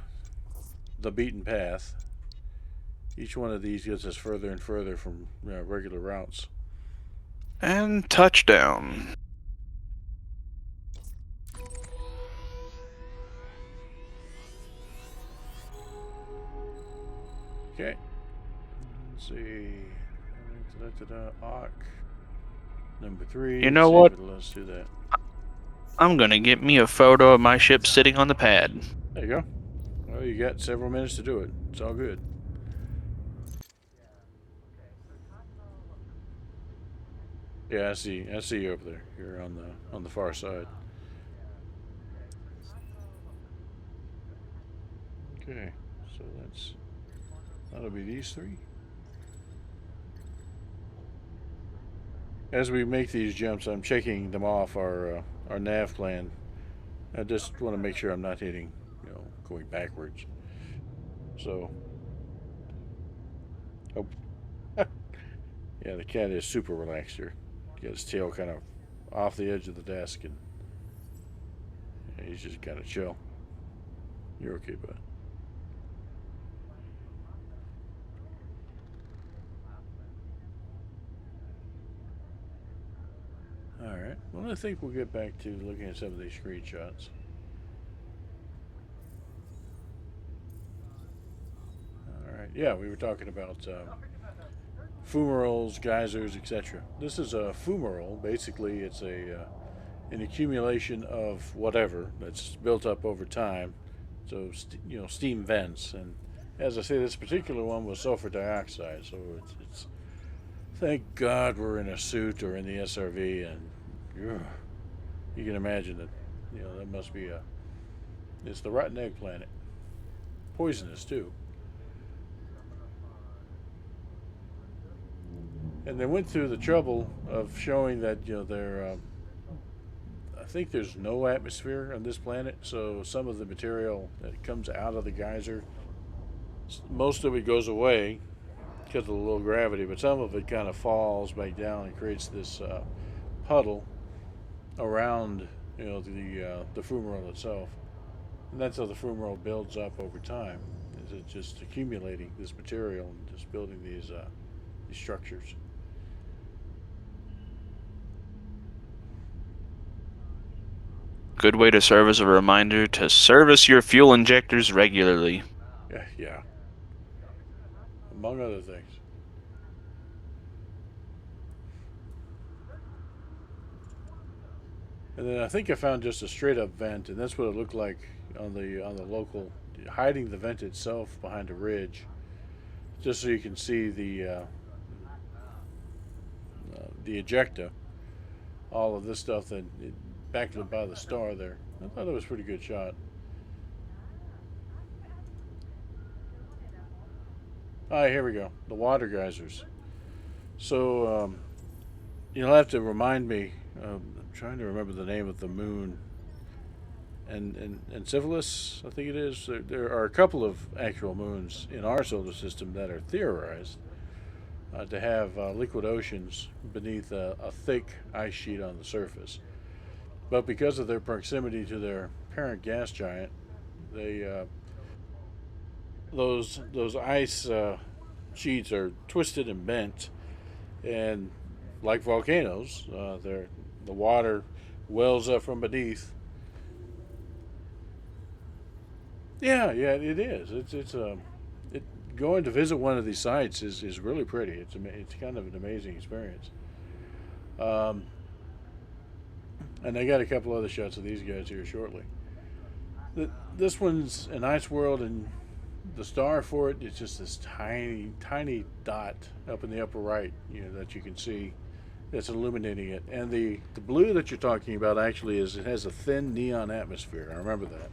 beaten path. Each one of these gets us further and further from regular routes. And touchdown. Okay. Let's see. Arc. Number 3. You know what? Let's do that. I'm gonna get me a photo of my ship sitting on the pad. There you go. Well, you got several minutes to do it. It's all good. Yeah, I see you over there. You're on the far side. Okay, so that's That'll be these three. As we make these jumps, I'm checking them off our nav plan. I just want to make sure I'm not hitting, going backwards. So, oh, yeah, the cat is super relaxed here. Got his tail kind of off the edge of the desk, and he's just kind of chill. You're okay, bud. Alright, well, I think we'll get back to looking at some of these screenshots. Alright, yeah, we were talking about fumaroles, geysers, etc. This is a fumarole. Basically, it's an accumulation of whatever that's built up over time. So, steam vents. And as I say, this particular one was sulfur dioxide, so it's thank God we're in a suit or in the SRV, and you can imagine that, that must be it's the rotten egg planet. Poisonous, too. And they went through the trouble of showing that, I think there's no atmosphere on this planet, so some of the material that comes out of the geyser, most of it goes away because of the low gravity, but some of it kind of falls back down and creates this puddle around, the fumarole itself, and that's how the fumarole builds up over time. Is it just accumulating this material and just building these structures? Good way to serve as a reminder to service your fuel injectors regularly. Yeah. Among other things. And then I think I found just a straight up vent, and that's what it looked like on the local, hiding the vent itself behind a ridge, just so you can see the ejecta, all of this stuff that back by the star there. I thought it was a pretty good shot. All right, here we go. The water geysers. So you'll have to remind me. I'm trying to remember the name of the moon. And Civilis, I think it is. There are a couple of actual moons in our solar system that are theorized to have liquid oceans beneath a thick ice sheet on the surface. But because of their proximity to their parent gas giant, they those ice sheets are twisted and bent, and like volcanoes, the water wells up from beneath. Yeah, it is. It going to visit one of these sites is really pretty. It's kind of an amazing experience. Um, and I got a couple other shots of these guys here shortly. This one's an ice world, and the star for it is just this tiny dot up in the upper right, that you can see that's illuminating it. And the blue that you're talking about actually it has a thin neon atmosphere. I remember that.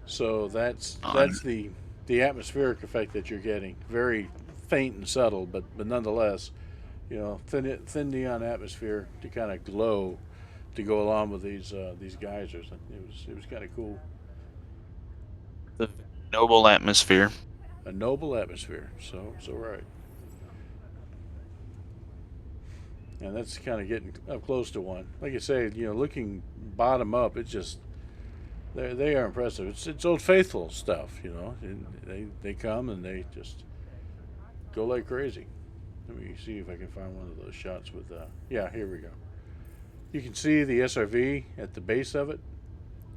So that's the atmospheric effect that you're getting. Very faint and subtle, but nonetheless, thin neon atmosphere to kind of glow to go along with these geysers. It was kind of cool. The noble atmosphere. A noble atmosphere. So right. And that's kind of getting up close to one. Like I say, looking bottom up, it's just they are impressive. It's Old Faithful stuff, And they come and they just go like crazy. Let me see if I can find one of those shots with. Yeah, here we go. You can see the SRV at the base of it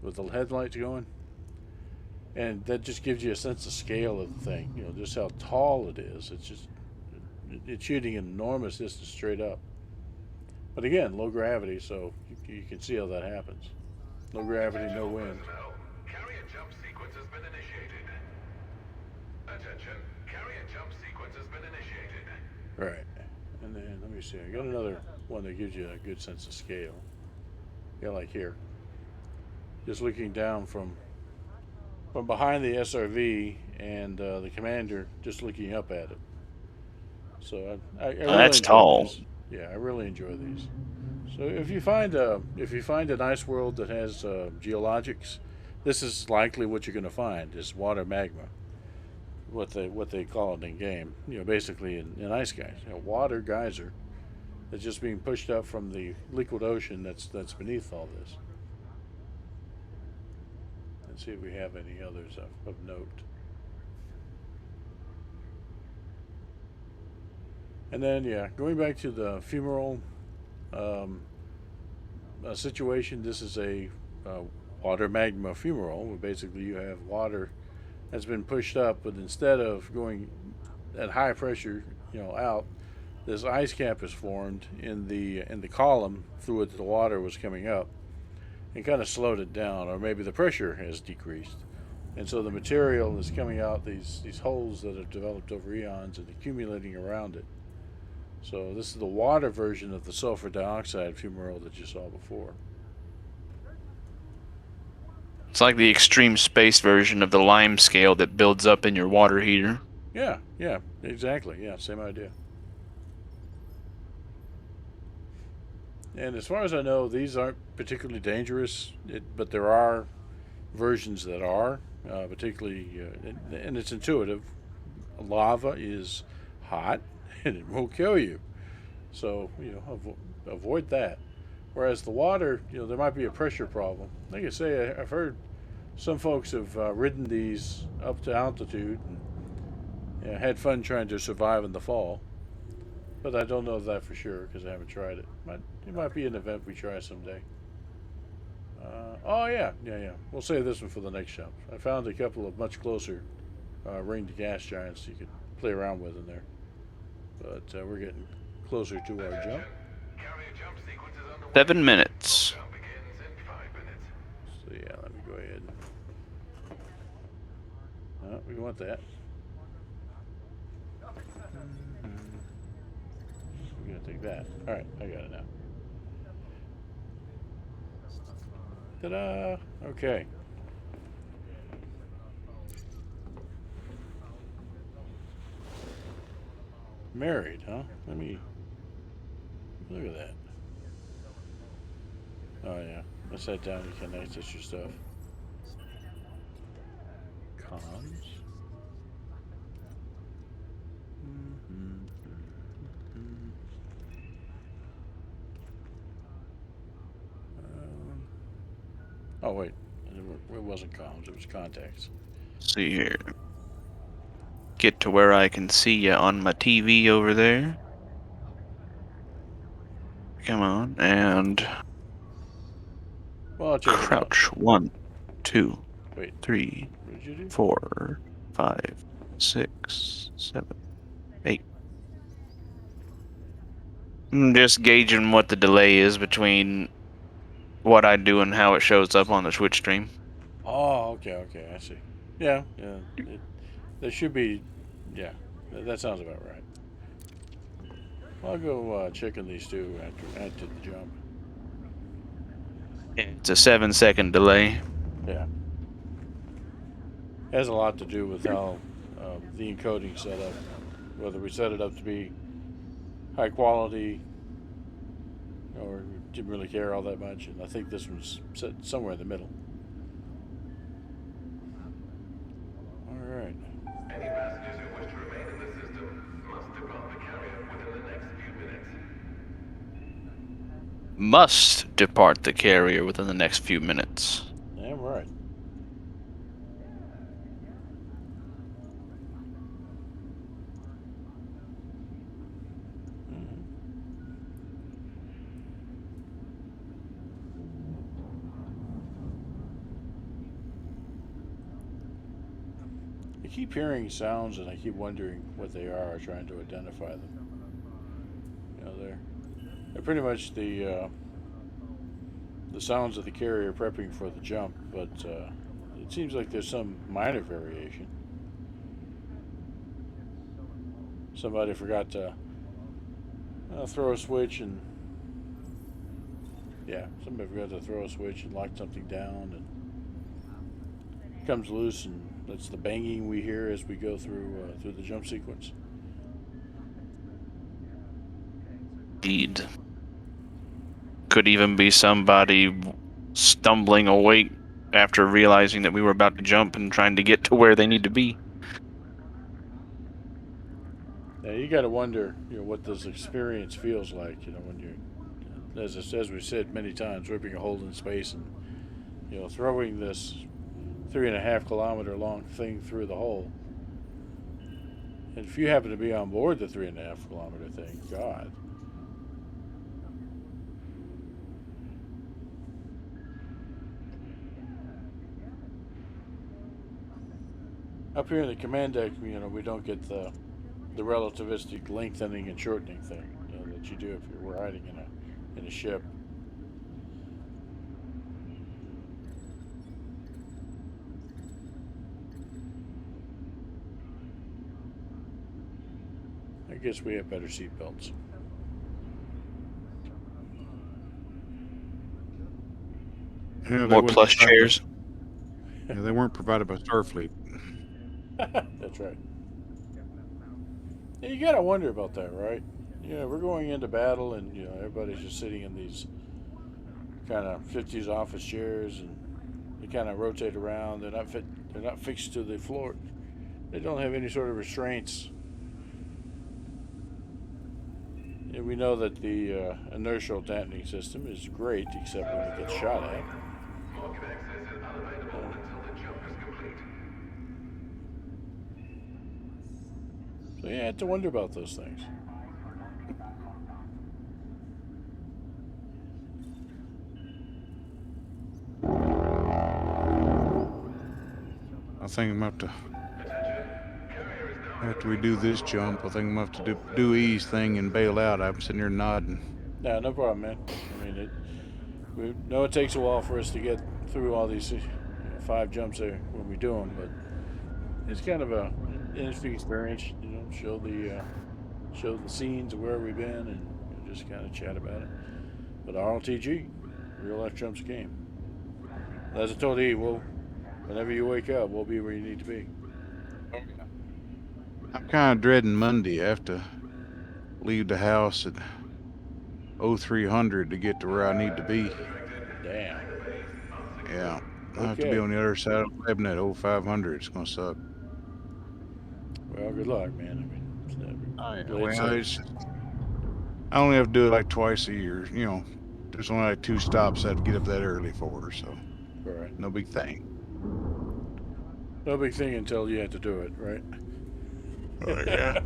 with the headlights going, and that just gives you a sense of scale of the thing. Just how tall it is. It's shooting an enormous distance straight up. But again, low gravity, so you can see how that happens. No gravity, no wind. Carrier jump sequence has been initiated. Attention, carrier jump sequence has been initiated. Right. And then, let me see, I got another one that gives you a good sense of scale. Yeah, like here. Just looking down from from behind the SRV and the commander just looking up at it. So I really That's enjoy tall. these. Yeah, I really enjoy these. So if you find an ice world that has geologics, this is likely what you're going to find is water magma, what they call it in game. Basically in ice guys, water geyser that's just being pushed up from the liquid ocean that's beneath all this. Let's see if we have any others of note. And then going back to the fumarole um, situation, this is a water magma fumarole, where basically you have water that's been pushed up, but instead of going at high pressure, out, this ice cap is formed in the column through which the water was coming up, and kind of slowed it down, or maybe the pressure has decreased, and so the material is coming out these holes that have developed over eons and accumulating around it. So this is the water version of the sulfur dioxide fumarole that you saw before. It's like the extreme space version of the lime scale that builds up in your water heater. Yeah, exactly. Yeah, same idea. And as far as I know, these aren't particularly dangerous, but there are versions that are, particularly, and it's intuitive. Lava is hot and it will kill you. So, avoid that. Whereas the water, there might be a pressure problem. Like I say, I've heard some folks have ridden these up to altitude and had fun trying to survive in the fall. But I don't know that for sure because I haven't tried it. It might be an event we try someday. Oh, yeah. We'll save this one for the next jump. I found a couple of much closer ringed gas giants you could play around with in there. But we're getting closer to our jump. 7 minutes. So yeah, let me go ahead. No, we want that. We're gonna take that. All right, I got it now. Ta-da! Okay. Married, huh? Let me look at that. Oh yeah, I sat down. You can access your stuff. Cons. Oh wait, it wasn't comms. It was contacts. See here. Get to where I can see you on my TV over there. Come on, and Well, I'll check it out. crouch. 1, 2, Wait, 3, what did you do? 4, 5, 6, 7, 8. I'm just gauging what the delay is between what I do and how it shows up on the Twitch stream. Oh, okay, I see. Yeah. There should be. Yeah, that sounds about right. I'll go check on these two after the jump. It's a 7-second delay. Yeah. It has a lot to do with how the encoding set up. Whether we set it up to be high quality or didn't really care all that much. And I think this one's set somewhere in the middle. All right. Any passengers who wish to remain in the system must depart the carrier within the next few minutes. Must depart the carrier within the next few minutes. Damn right. I keep hearing sounds and I keep wondering what they are, trying to identify them. They're pretty much the sounds of the carrier prepping for the jump, but it seems like there's some minor variation. Somebody forgot to throw a switch and somebody forgot to throw a switch and lock something down, and comes loose, and that's the banging we hear as we go through the jump sequence. Indeed. Could even be somebody stumbling awake after realizing that we were about to jump and trying to get to where they need to be. Now you got to wonder, what this experience feels like. When you're, as we said many times, ripping a hole in space and throwing this 3.5 kilometer long thing through the hole. And if you happen to be on board the 3.5 kilometer thing, God. Up here in the command deck, we don't get the relativistic lengthening and shortening thing that you do if you're riding in a ship. I guess we have better seatbelts. Yeah, More plush chairs. Yeah, they weren't provided by Starfleet. That's right. Yeah, you gotta wonder about that, right? We're going into battle, and everybody's just sitting in these kind of 50s office chairs, and they kind of rotate around. They're not fixed to the floor. They don't have any sort of restraints. And we know that the inertial dampening system is great, except when it gets shot at. Market access is unavailable until the jump is complete. So yeah, I had to wonder about those things. I think I'm up to. After we do this jump, I think I'm up to do E's thing and bail out. I'm sitting here nodding. No problem, man. I mean, we know it takes a while for us to get through all these 5 jumps there when we do them, but it's kind of a interesting experience. Show the scenes of where we've been and just kind of chat about it. But RLTG, real life jumps game. As I told E, whenever you wake up, we'll be where you need to be. I'm kind of dreading Monday. I have to leave the house at 0300 to get to where I need to be. Damn. Yeah. I have to be on the other side of 11 at 0500. It's going to suck. Well, good luck, man. I only have to do it like twice a year. There's only like 2 stops I have to get up that early for, so Right. no big thing. No big thing until you have to do it, right? Oh, yeah.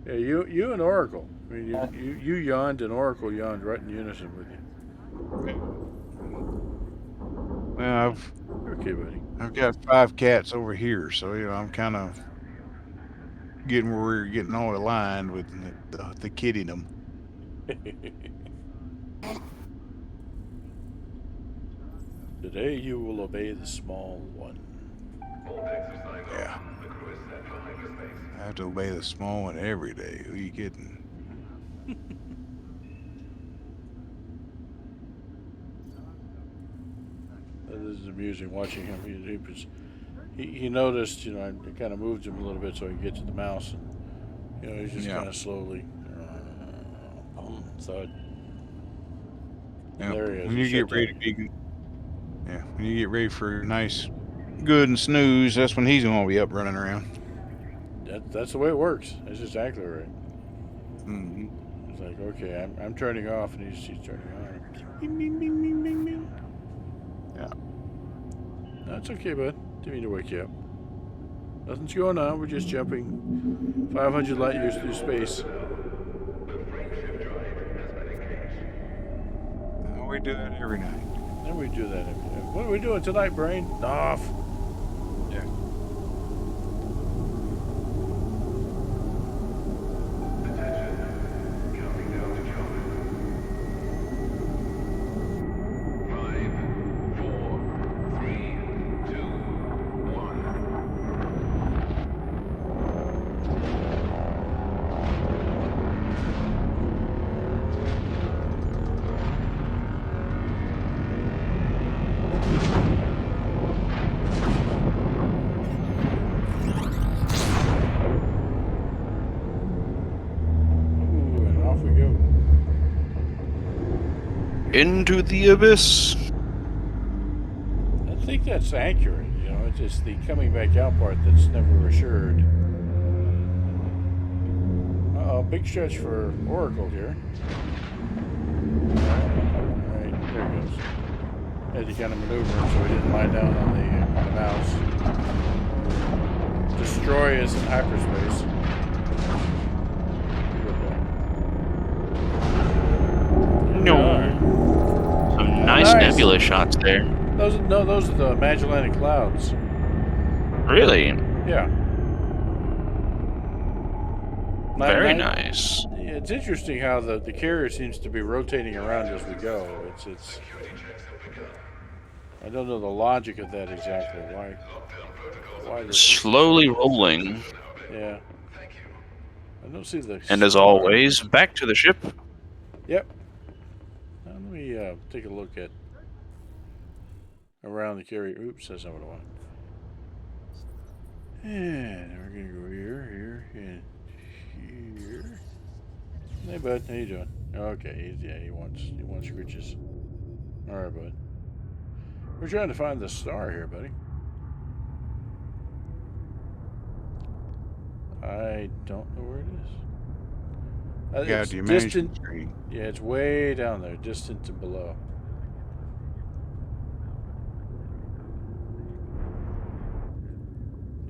Yeah, you and Oracle. I mean, you yawned and Oracle yawned right in unison with you. Well, Okay, buddy. I've got 5 cats over here, so I'm kind of getting where we're getting all aligned with the kitty them. Today you will obey the small one. Yeah. I have to obey the small one every day. Who are you kidding? This is amusing watching him. He noticed, I kind of moved him a little bit so he could get to the mouse, and he's just kind of slowly thud. Yeah. There he is. When you get ready to be, when you get ready for a nice, good and snooze, that's when he's gonna be up running around. That's the way it works. That's exactly right. Mm-hmm. It's like, okay, I'm turning off, and he's turning on. Bing, bing, bing, bing, bing, bing. Yeah. That's okay, bud. Didn't mean to wake you up. Nothing's going on. We're just jumping 500 light years through space. We do that every night. And we do that every day. What are we doing tonight, Brain? Off. Yeah. into the abyss. I think that's accurate. You know, it's just the coming back out part that's never assured. Big stretch for Oracle here. Alright, there it goes. Had to kind of maneuver him so he didn't lie down on the mouse. Destroy is in hyperspace. No. Some nice nebula shots there. Those are the Magellanic Clouds. Really? Yeah. Very nice. It's interesting how the carrier seems to be rotating around as we go. It's. I don't know the logic of that exactly. Why this slowly rolling. Yeah. I don't see the. And as always, back to the ship. Yep. Now let me take a look at around the carrier. Oops, that's not what I want. And we're gonna go here, and here. Hey, bud, how you doing? Okay, he wants riches. All right, bud. We're trying to find the star here, buddy. I don't know where it is. Yeah, It's the distant. screen. Yeah, it's way down there, distant to below.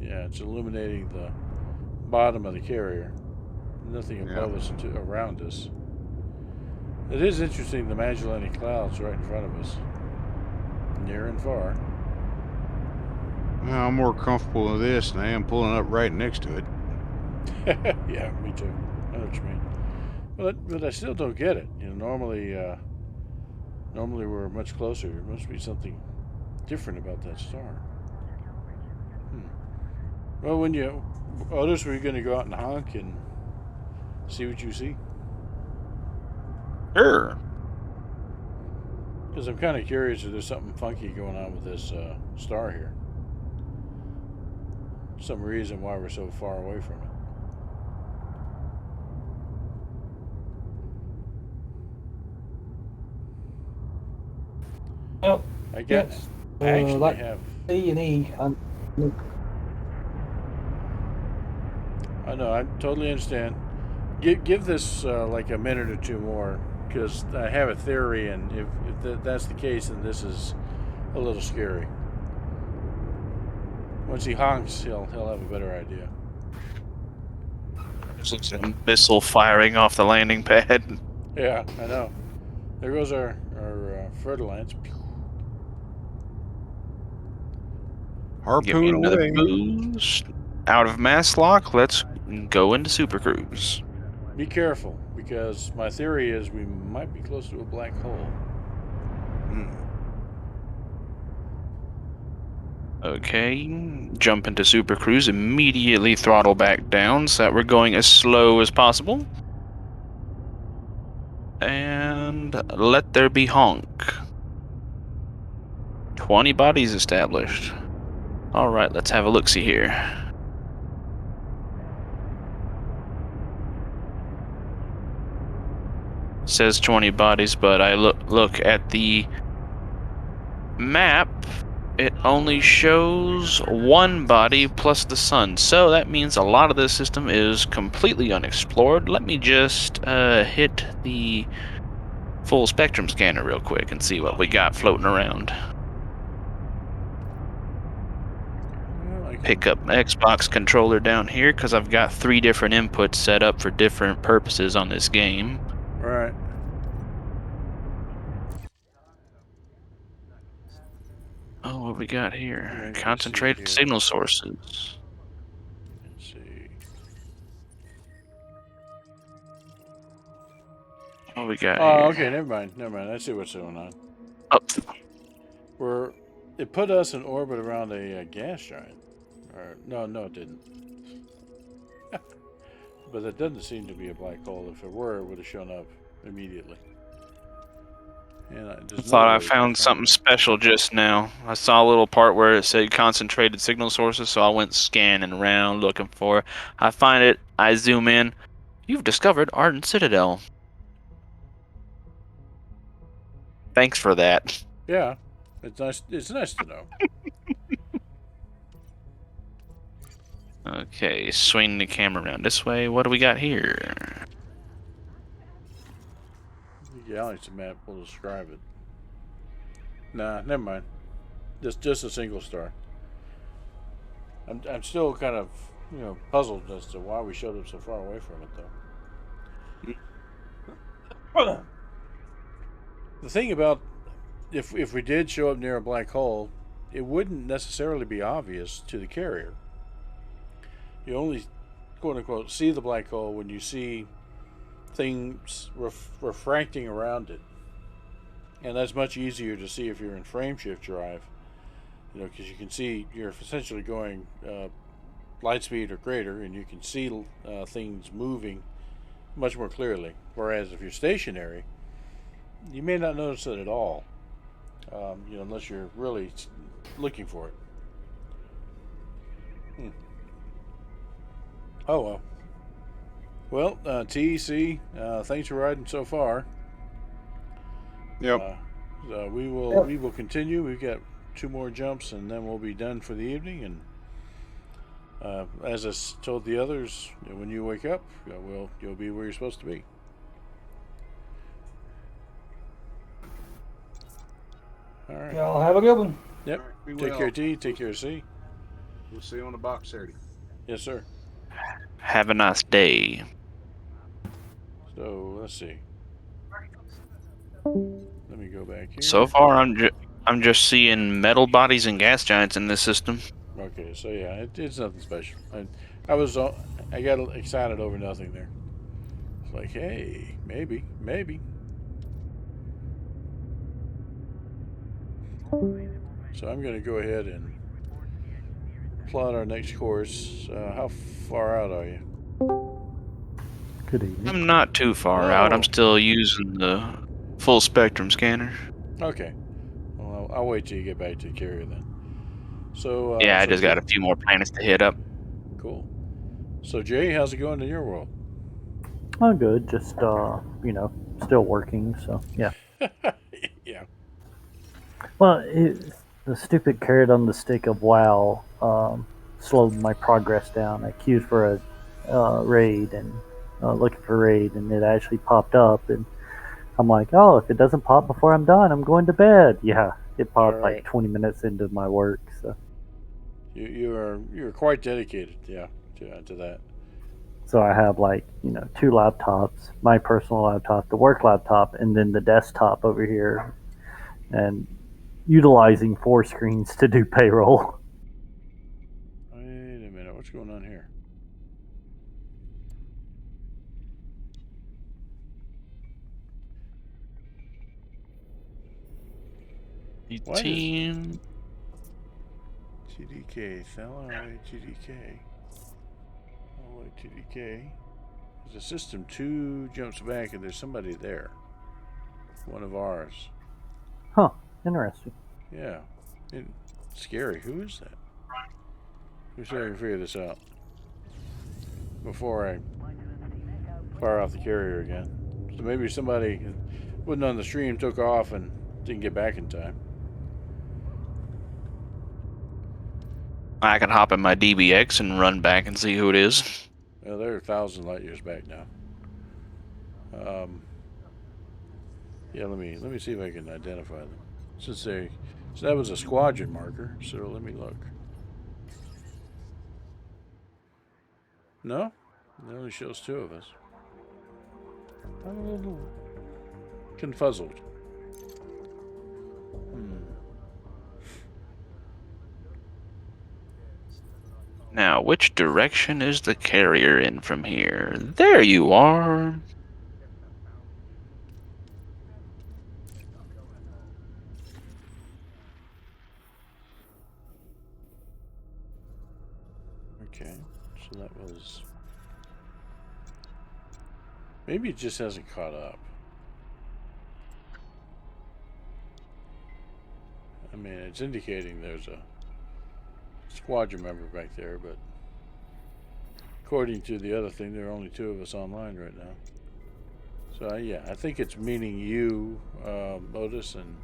Yeah, it's illuminating the bottom of the carrier. Nothing above us around us. It is interesting, the Magellanic Clouds right in front of us. Near and far. Well, I'm more comfortable with this than I am pulling up right next to it. Yeah, me too. I know what you mean. But I still don't get it. You know, normally we're much closer. There must be something different about that star. Well, when you Otis, were you going to go out and honk and see what you see? Sure. Because I'm kind of curious if there's something funky going on with this star here. Some reason why we're so far away from it. Well, I guess I actually like have C and E. I know. I totally understand. Give this like a minute or two more, because I have a theory, and if that's the case, then this is a little scary. Once he honks, he'll have a better idea. There's a missile firing off the landing pad. Yeah, I know. There goes our fertilance. Give me Harpoon another away. boost. Out of mass lock, let's go into super cruise. Be careful, because my theory is we might be close to a black hole. Okay, jump into super cruise, immediately throttle back down so that we're going as slow as possible. And let there be honk. 20 bodies established. Alright, let's have a look-see here. It says 20 bodies, but I look at the map, it only shows one body plus the sun. So that means a lot of this system is completely unexplored. Let me just hit the full spectrum scanner real quick and see what we got floating around. Pick up my Xbox controller down here because I've got 3 different inputs set up for different purposes on this game. Right. Oh, what we got here? Let me Concentrated see here. signal sources. Let's see. What we got Oh, here? okay, never mind. I see what's going on. Oh, It put us in orbit around a gas giant. Or, no, it didn't. But that doesn't seem to be a black hole. If it were, it would have shown up immediately. And I thought I found something special just now. I saw a little part where it said concentrated signal sources, so I went scanning around looking for it. I find it, I zoom in. You've discovered Ardent Citadel. Thanks for that. Yeah, it's nice. It's nice to know. Okay, swing the camera around this way. What do we got here? The galaxy map will describe it. Nah, never mind. Just a single star. I'm still kind of puzzled as to why we showed up so far away from it though. The thing about if we did show up near a black hole, it wouldn't necessarily be obvious to the carrier. You only quote unquote see the black hole when you see things refracting around it, and that's much easier to see if you're in frameshift drive. Because you can see you're essentially going light speed or greater, and you can see things moving much more clearly. Whereas if you're stationary, you may not notice it at all, unless you're really looking for it. Oh well. Well, TEC, thanks for riding so far. Yep. So we will continue. We've got 2 more jumps, and then we'll be done for the evening. And as I told the others, when you wake up, you'll be where you're supposed to be. All right. Y'all have a good one. Yep. Right, Take care, T. Take care, C. We'll see you on the box Saturday. Yes, sir. Have a nice day. So let's see. Let me go back here. So far, I'm just seeing metal bodies and gas giants in this system. Okay, so yeah, it's nothing special. I got excited over nothing there. It's like, hey, maybe. So I'm going to go ahead and plot our next course. How far out are you? Good evening. I'm not too far out. I'm still using the full spectrum scanner. Okay. Well, I'll wait till you get back to the carrier then. So Yeah, I just got a few more planets to hit up. Cool. So Jay, how's it going in your world? Oh, good. Just still working. So yeah. Yeah. Well, the stupid carrot on the stick of WoW slowed my progress down. I queued for a raid and looking for raid, and it actually popped up, and I'm like, oh, if it doesn't pop before I'm done, I'm going to bed. Yeah, it popped like 20 minutes into my work. So you're quite dedicated, yeah, to that. So I have 2 laptops, my personal laptop, the work laptop, and then the desktop over here, and utilizing 4 screens to do payroll. Wait a minute, what's going on here? Team. TDK, Stellar TDK. Oh, wait, TDK. The system 2 jumps back, and there's somebody there. One of ours. Huh, interesting. Yeah. Scary. Who is that? Let's see if I can figure this out before I fire off the carrier again. So maybe somebody wasn't on the stream, took off, and didn't get back in time. I can hop in my DBX and run back and see who it is. Well, they're 1,000 light years back now. Yeah, let me see if I can identify them. So that was a squadron marker. So let me look. No, it only shows 2 of us. I'm a little confuzzled. Now, which direction is the carrier in from here? There you are. Okay, so that was... Maybe it just hasn't caught up. I mean, it's indicating there's a squadron member back there, but according to the other thing, there are only 2 of us online right now. So yeah, I think it's meaning you, Otis, and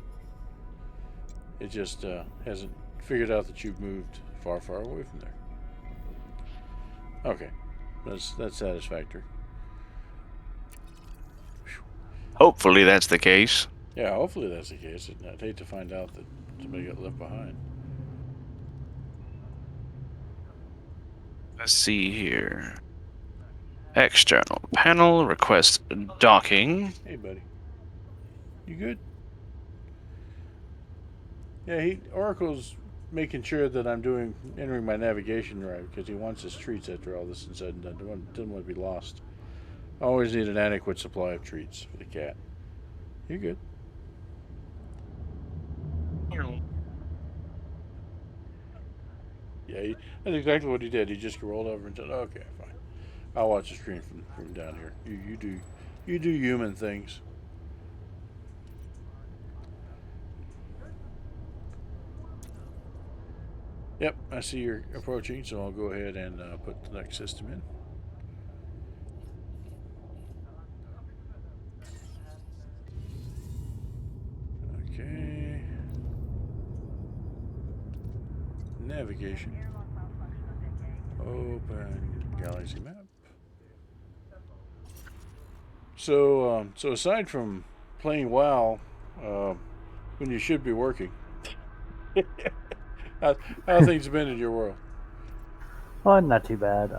it just hasn't figured out that you've moved far, far away from there. Okay, that's satisfactory. Hopefully that's the case. Yeah, hopefully that's the case. I'd hate to find out that somebody got left behind. Let's see here. External panel, request docking. Hey, buddy. You good? Yeah, Oracle's making sure that I'm entering my navigation right because he wants his treats after all this is said and done. Doesn't want to be lost. I always need an adequate supply of treats for the cat. You good? Yeah, that's exactly what he did. He just rolled over and said, "Okay, fine. I'll watch the screen from down here. You do human things." Yep, I see you're approaching, so I'll go ahead and put the next system in. Okay. Navigation. Open galaxy map. So aside from playing WoW, when you should be working, how things been in your world? Oh, not too bad.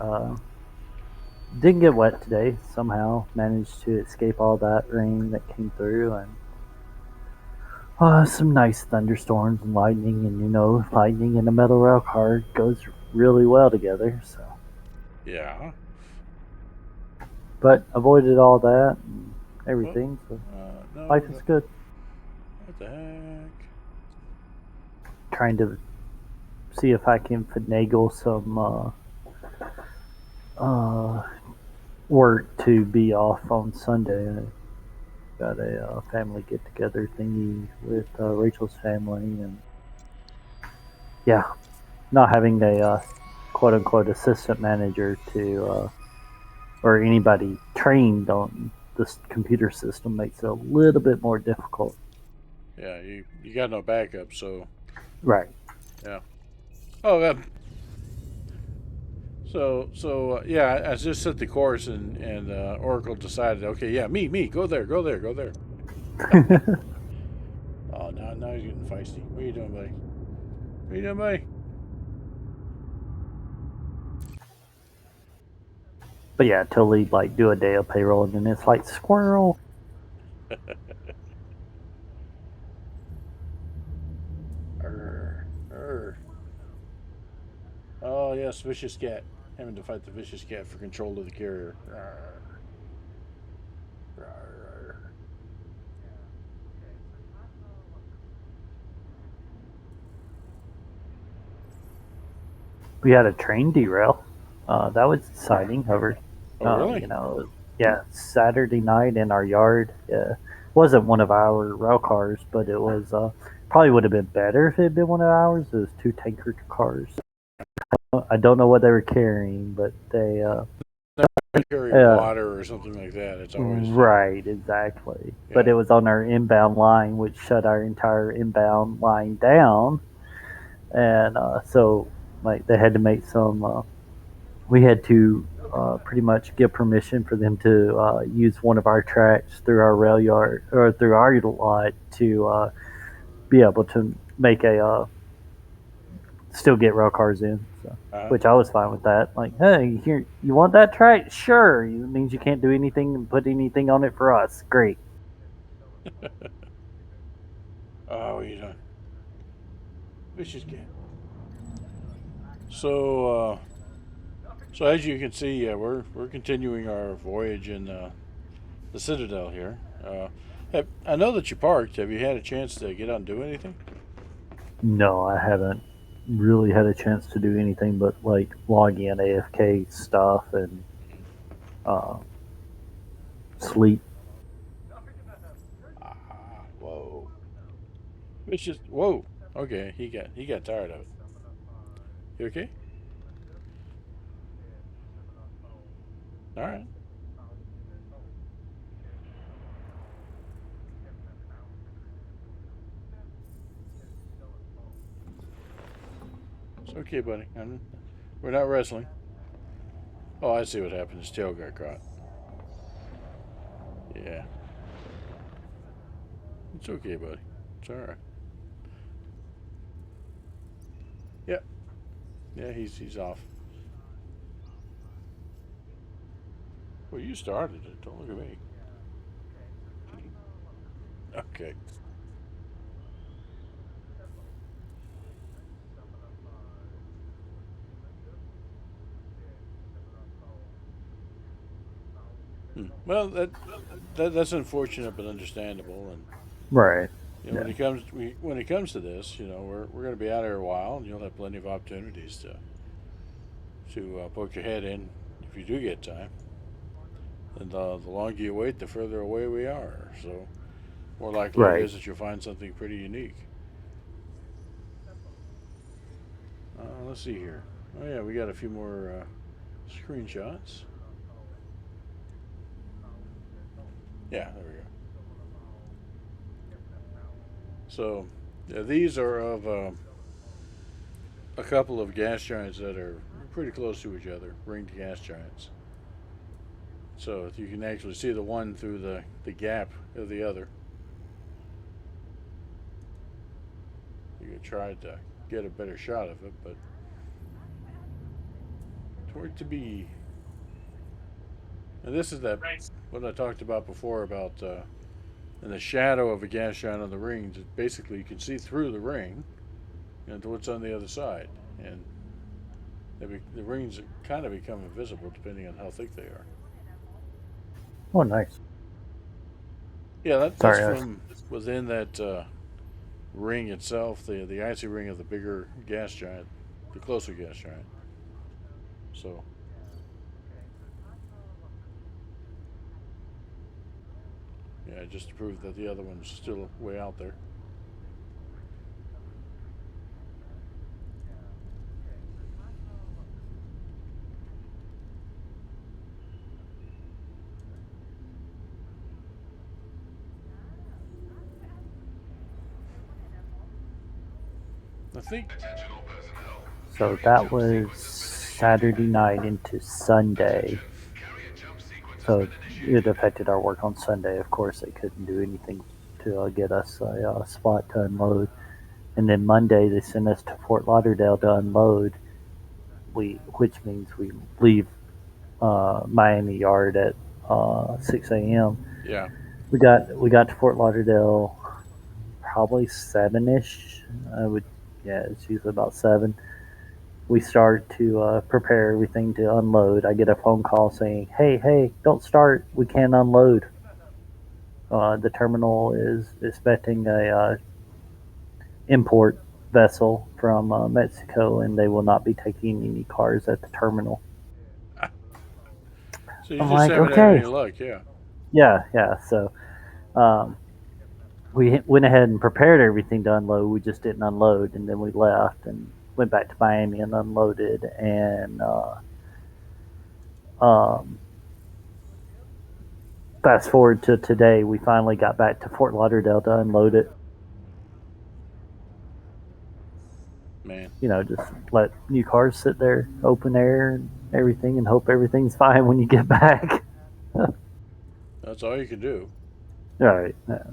Didn't get wet today. Somehow managed to escape all that rain that came through, and some nice thunderstorms and lightning. And lightning and a metal rail car goes really well together. So Yeah. but avoided all that and everything. So No, life is good. What the heck? Trying to see if I can finagle some work to be off on Sunday. I got a family get together thingy with Rachel's family, and yeah, not having a quote unquote assistant manager to or anybody trained on this computer system makes it a little bit more difficult. Yeah, you got no backup, so Right. yeah. Oh, yeah, I just set the course, and Oracle decided, okay, yeah, me, go there. Oh, now he's getting feisty. What are you doing, buddy? What are you doing, buddy? But yeah, totally like do a day of payroll and then it's like squirrel. Oh yes, vicious cat. Having to fight the vicious cat for control of the carrier. We had a train derail. That was exciting. However, Oh really? Yeah, Saturday night in our yard. Wasn't one of our rail cars, but it was probably would have been better if it had been one of ours. It was two tanker cars. I don't know what they were carrying, but they Carry water or something like that. It's always right, exactly. Yeah. But it was on our inbound line, which shut our entire inbound line down, and so like they had to make some. We had to pretty much give permission for them to use one of our tracks through our rail yard or through our lot to be able to make a still get rail cars in. So, which I was fine with that. Like, hey, here, you want that track? Sure. It means you can't do anything and put anything on it for us. Great. Oh, what are you doing? Vicious cat. So as you can see, we're continuing our voyage in the Citadel here. I know that you parked. Have you had a chance to get out and do anything? No, I haven't really had a chance to do anything but like log in AFK stuff and sleep. Whoa. Vicious. Whoa. Okay, he got tired of it. You okay? All right. Okay, buddy. We're not wrestling. Oh, I see what happened. His tail got caught. Yeah. It's okay, buddy. It's all right. Yep. Yeah, he's off. Well, you started it. Don't look at me. Okay. Well, that's unfortunate but understandable, and Right. you know, Yeah. when it comes to this, you know, we're going to be out here a while, and you'll have plenty of opportunities to poke your head in if you do get time. And the longer you wait, the further away we are. So more likely it Right. is that you'll find something pretty unique. Let's see here. Oh yeah, we got a few more screenshots. Yeah, there we go. So yeah, these are of a couple of gas giants that are pretty close to each other, ringed gas giants. So you can actually see the one through the gap of the other. You could try to get a better shot of it, but for it to be, and this is that what I talked about before about in the shadow of a gas giant on the rings. Basically, you can see through the ring and to what's on the other side, and the rings kind of become invisible depending on how thick they are. Oh, nice. Yeah, that's Sorry. from within that ring itself, the icy ring of the bigger gas giant, the closer gas giant. So, yeah, just to prove that the other one's still way out there. I think. So that was Saturday night into Sunday. So it affected our work on Sunday. Of course, they couldn't do anything to get us a spot to unload. And then Monday, they sent us to Fort Lauderdale to unload. Which means we leave Miami Yard at 6 a.m. Yeah. We got to Fort Lauderdale probably 7ish. It's usually about 7. We start to prepare everything to unload. I get a phone call saying, hey, don't start. We can't unload. The terminal is expecting a import vessel from Mexico, and they will not be taking any cars at the terminal. So you I'm just like, haven't had okay. any luck, yeah. Yeah. So we went ahead and prepared everything to unload. We just didn't unload, and then we left and went back to Miami and unloaded. And fast forward to today, we finally got back to Fort Lauderdale to unload it. Man. You know, just let new cars sit there, open air and everything, and hope everything's fine when you get back. That's all you can do. All right. Yeah.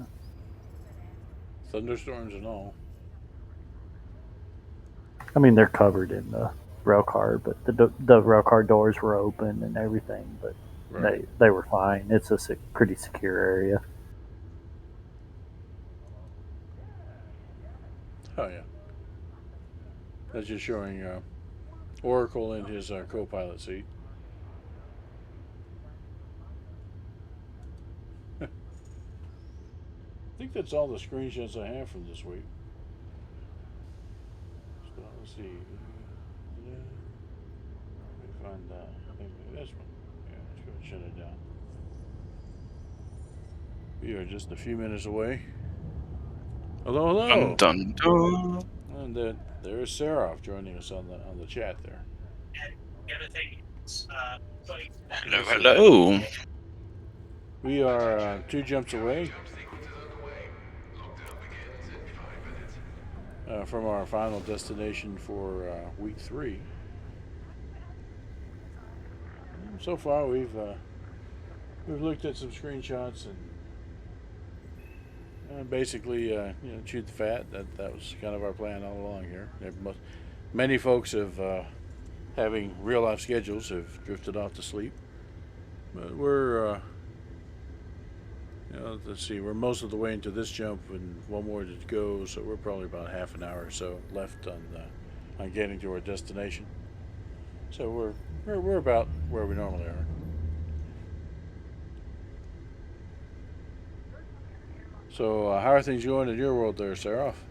Thunderstorms and all. I mean, they're covered in the rail car, but the rail car doors were open and everything, but Right. they were fine. It's a pretty secure area. Oh, yeah. That's just showing Oracle in his co-pilot seat. I think that's all the screenshots I have from this week. So let's see. Let me find maybe this one. Yeah, let's go and shut it down. We are just a few minutes away. Hello. Dun, dun, dun. And there's Seraph joining us on the chat there. Hello. We are 2 jumps away. from our final destination for week 3. So far, we've looked at some screenshots and basically chewed the fat. That was kind of our plan all along here. Many folks have having real life schedules have drifted off to sleep, but we're let's see, we're most of the way into this jump and one more to go, so we're probably about half an hour or so left on getting to our destination. So we're about where we normally are. So how are things going in your world there, Seraph?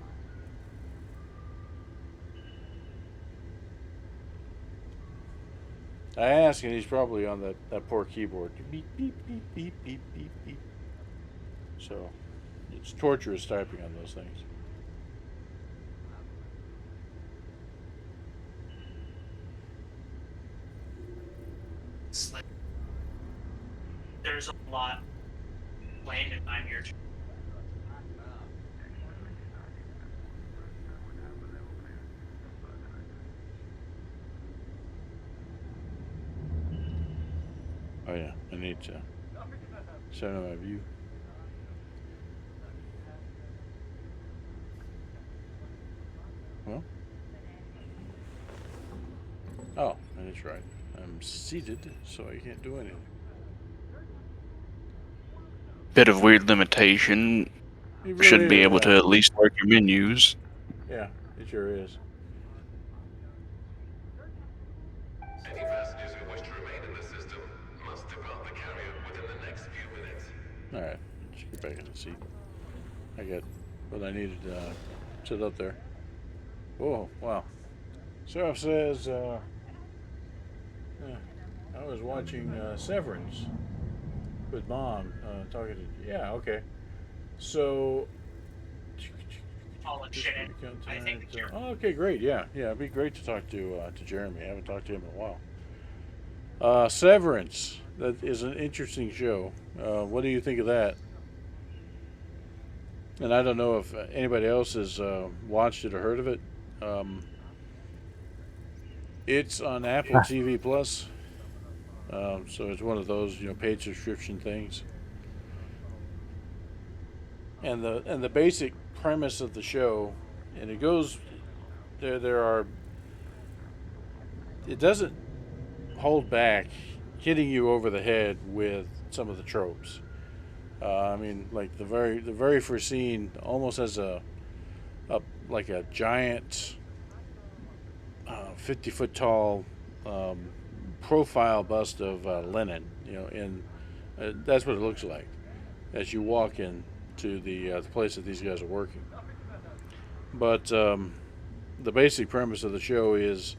I ask, and he's probably on that poor keyboard. Beep, beep, beep, beep, beep, beep, beep. So it's torturous typing on those things. There's a lot landed on your. Oh yeah, I need to send him my view. Well, oh, that's right. I'm seated, so I can't do anything. Bit of weird limitation. Really Should be is, able to at least work your menus. Yeah, it sure is. Any passengers who wish to remain in the system must depart the carrier within the next few minutes. Alright, let's get back in the seat. I got what I needed to sit up there. Oh, wow. Seraph says, I was watching Severance with Mom talking to. Yeah, okay. So. Okay, great. Yeah, it'd be great to talk to Jeremy. I haven't talked to him in a while. Severance. That is an interesting show. What do you think of that? And I don't know if anybody else has watched it or heard of it. It's on Apple TV Plus, so it's one of those paid subscription things. And the basic premise of the show, and it goes there are. It doesn't hold back, hitting you over the head with some of the tropes. I mean, like the very first scene almost has a giant 50-foot tall profile bust of Lenin, and that's what it looks like as you walk in to the place that these guys are working. But the basic premise of the show is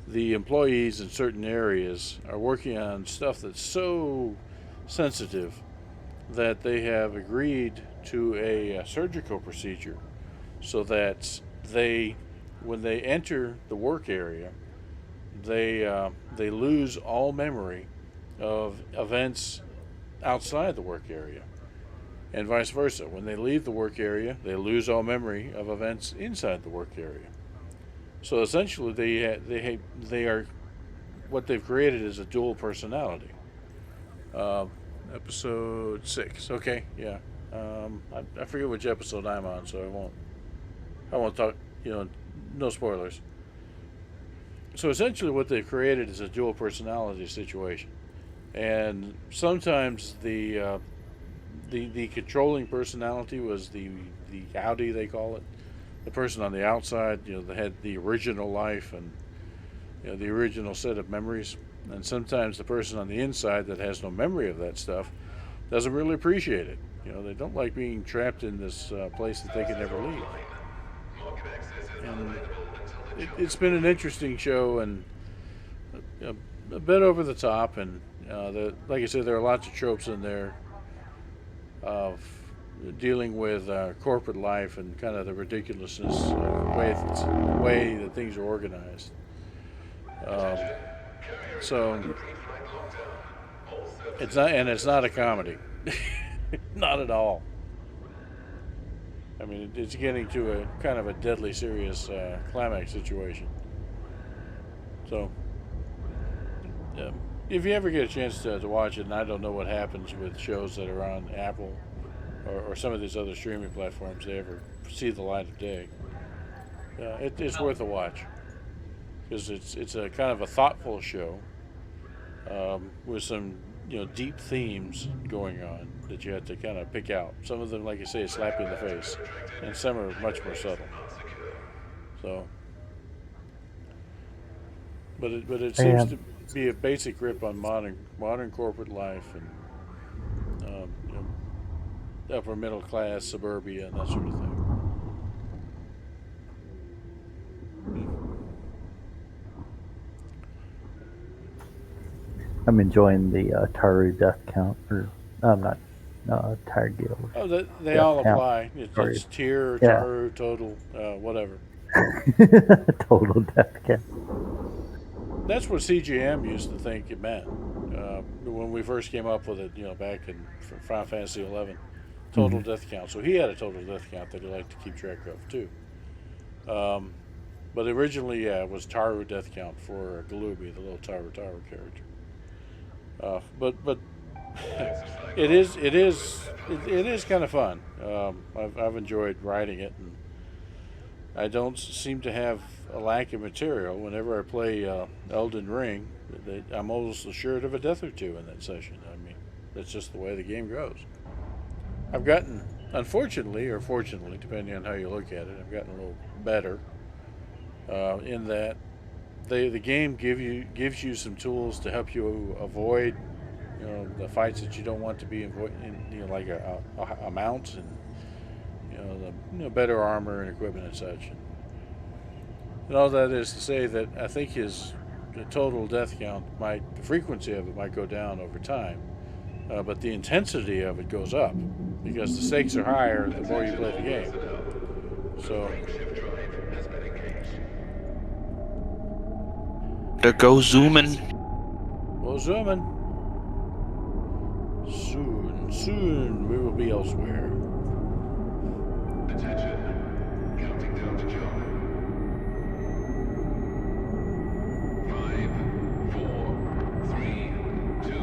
the employees in certain areas are working on stuff that's so sensitive that they have agreed to a surgical procedure so that when they enter the work area, they lose all memory of events outside the work area, and vice versa. When they leave the work area, they lose all memory of events inside the work area. So essentially, they are what they've created is a dual personality. Episode 6. Okay, yeah. I forget which episode I'm on, so I won't talk. No spoilers. So essentially, what they've created is a dual personality situation, and sometimes the controlling personality was the Audi, they call it, the person on the outside. They had the original life and the original set of memories, and sometimes the person on the inside that has no memory of that stuff doesn't really appreciate it. They don't like being trapped in this place that they can never leave. And it's been an interesting show and a bit over the top, and like I said, there are lots of tropes in there of dealing with corporate life and kind of the ridiculousness of the way that things are organized. So it's not a comedy, not at all. I mean, it's getting to a kind of a deadly serious climax situation. So, if you ever get a chance to watch it, and I don't know what happens with shows that are on Apple or some of these other streaming platforms, they ever see the light of day, it's worth a watch because it's a kind of a thoughtful show with some deep themes going on that you have to kind of pick out. Some of them, like I say, slap you in the face, and some are much more subtle. So, but it seems to be a basic rip on modern corporate life and upper middle class suburbia and that sort of thing. I'm enjoying the Taru death count, or I'm not Tar Guild. Oh, they death all count. apply. It's tier, Yeah. Taru, total, whatever. Total death count. That's what CGM used to think it meant when we first came up with it. Back in Final Fantasy XI, total death count. So he had a total death count that he liked to keep track of too. But originally, it was Taru death count for Galubi, the little Taru character. But it is kind of fun. I've enjoyed writing it, and I don't seem to have a lack of material. Whenever I play Elden Ring, I'm almost assured of a death or two in that session. I mean, that's just the way the game goes. I've gotten, unfortunately or fortunately, depending on how you look at it, I've gotten a little better in that the game gives you some tools to help you avoid the fights that you don't want to be in, like a mount and the better armor and equipment and such. And all that is to say that I think the total death count the frequency of it might go down over time, but the intensity of it goes up because the stakes are higher the more you play the game. So. To go zooming. Well, zooming. Soon we will be elsewhere. Attention. Counting down to jump. 5, 4, 3, 2,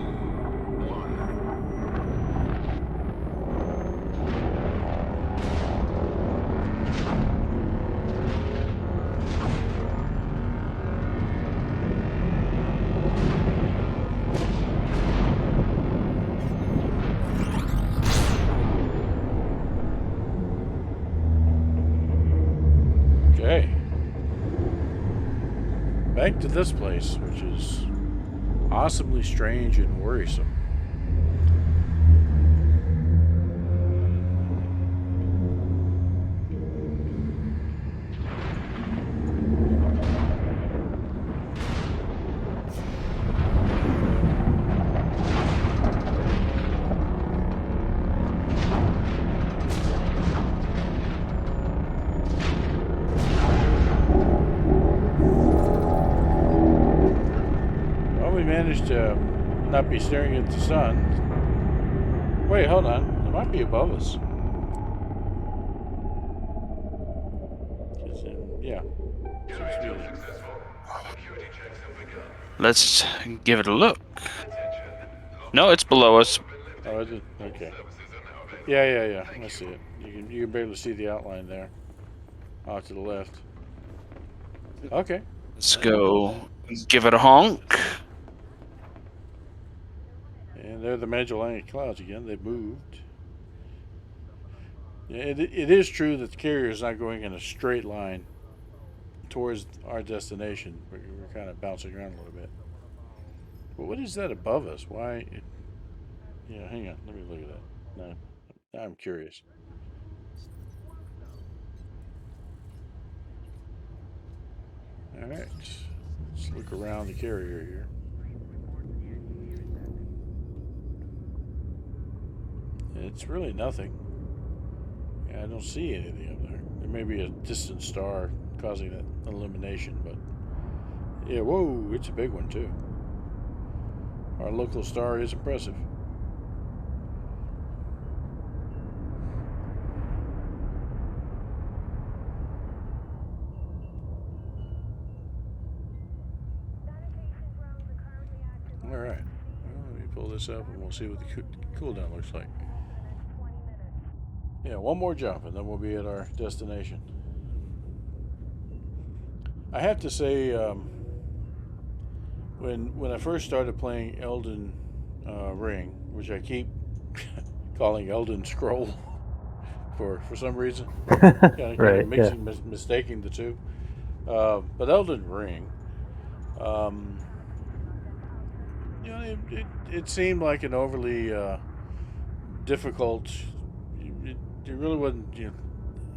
1. Okay. Back to this place, which is awesomely strange and worrisome. Managed to not be staring at the sun. Wait, hold on. It might be above us. Yeah. Let's give it a look. No, it's below us. Oh, is it? Okay. Yeah. I see it. You can barely see the outline there. Off to the left. Okay. Let's go give it a honk. And there are the Magellanic Clouds again. They've moved. Yeah, it is true that the carrier is not going in a straight line towards our destination. We're kind of bouncing around a little bit. But what is that above us? Why? Yeah, hang on. Let me look at that. No, I'm curious. All right. Let's look around the carrier here. It's really nothing. Yeah, I don't see anything up there. There may be a distant star causing that illumination, but yeah, whoa, it's a big one too. Our local star is impressive. All right. Well, let me pull this up and we'll see what the cooldown looks like. Yeah, one more jump and then we'll be at our destination. I have to say, when I first started playing Elden Ring, which I keep calling Elden Scroll for some reason, kind of mistaking the two. But Elden Ring, it seemed like an overly difficult. It really wasn't.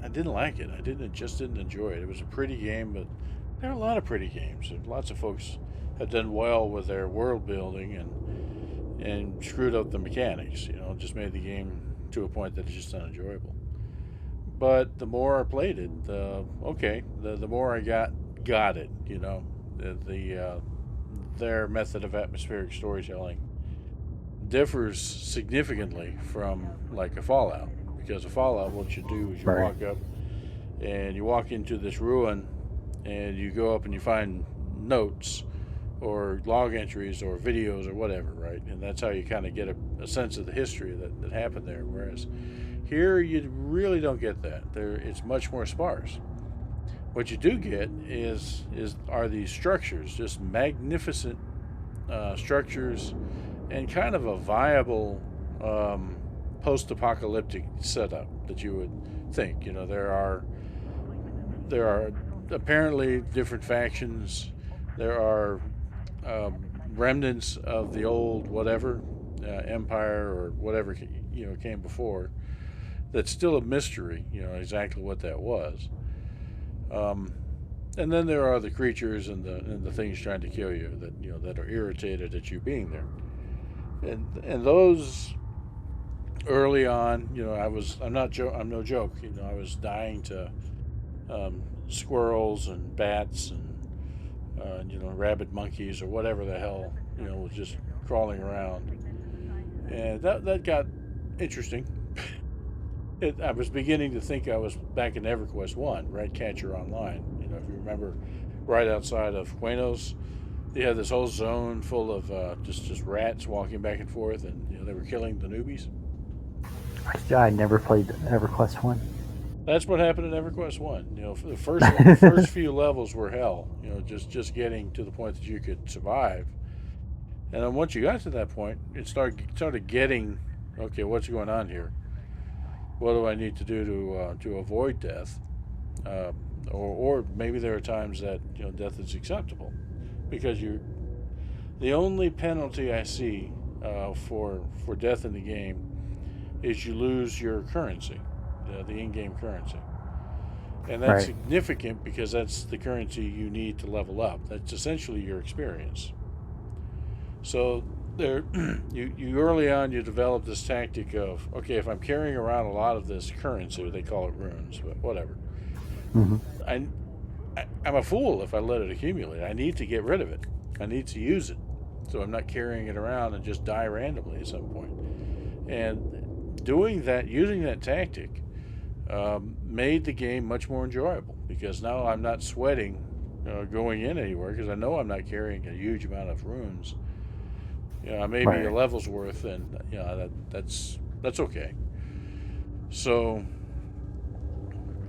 I didn't like it. I just didn't enjoy it. It was a pretty game, but there are a lot of pretty games, and lots of folks have done well with their world building and screwed up the mechanics. Just made the game to a point that it's just unenjoyable. But the more I played it, the more I got it. Their method of atmospheric storytelling differs significantly from like a Fallout, because a Fallout, what you do is you walk up and you walk into this ruin and you go up and you find notes or log entries or videos or whatever, right? And that's how you kind of get a sense of the history that happened there. Whereas here you really don't get that. It's much more sparse. What you do get are these structures, just magnificent structures, and kind of a viable post-apocalyptic setup that you would think. There are apparently different factions. There are remnants of the old whatever empire or whatever came before. That's still a mystery. Exactly what that was. And then there are the creatures and the things trying to kill you that are irritated at you being there. And those early on, I'm no joke. I was dying to squirrels and bats and rabid monkeys or whatever the hell was just crawling around, and that got interesting. I was beginning to think I was back in EverQuest 1, Ratcatcher Online. If you remember, right outside of Buenos, they had this whole zone full of just rats walking back and forth, and they were killing the newbies. I never played EverQuest 1. That's what happened in EverQuest 1. For the first few levels were hell. Just getting to the point that you could survive. And then once you got to that point, it started getting, okay, what's going on here? What do I need to do to avoid death? Or maybe there are times that death is acceptable, because the only penalty I see for death in the game is you lose your currency, the in-game currency, and that's significant because that's the currency you need to level up. That's essentially your experience. So there, you early on you develop this tactic of, okay, if I'm carrying around a lot of this currency, they call it runes, but whatever. Mm-hmm. I'm a fool if I let it accumulate. I need to get rid of it. I need to use it, so I'm not carrying it around and just die randomly at some point. And doing that, using that tactic, made the game much more enjoyable, because now I'm not sweating going in anywhere, because I know I'm not carrying a huge amount of runes. Maybe a level's worth, and that's okay. So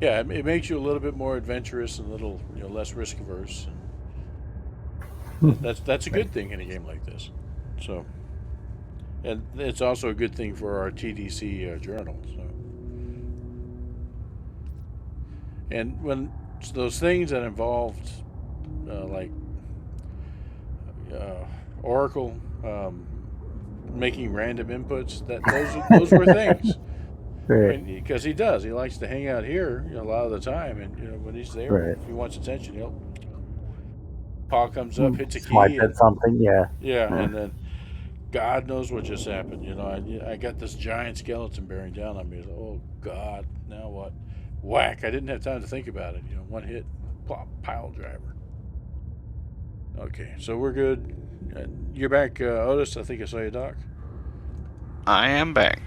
yeah, it makes you a little bit more adventurous and a little less risk averse. And that's a good thing in a game like this. So, and it's also a good thing for our TDC journal. So, and when those things that involved like Oracle making random inputs, those were things. Because he likes to hang out here a lot of the time, and when he's there, if he wants attention, paw comes up, hits a key, swipe at something, and then God knows what just happened. I got this giant skeleton bearing down on me. Oh God, now what? Whack! I didn't have time to think about it. One hit, plop, pile driver. Okay, so we're good. You're back, Otis. I think I saw you, Doc. I am back.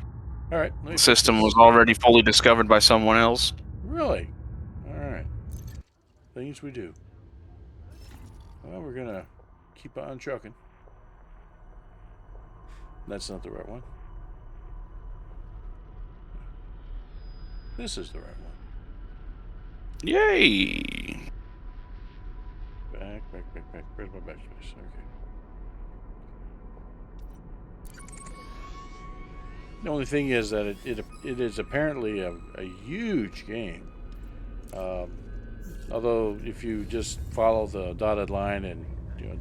All right. The system was already fully discovered by someone else. Really? All right. Things we do. Well, we're gonna keep on trucking. That's not the right one. This is the right one. Yay! Back. Where's my backspace? Okay. The only thing is that it is apparently a huge game. Although if you just follow the dotted line and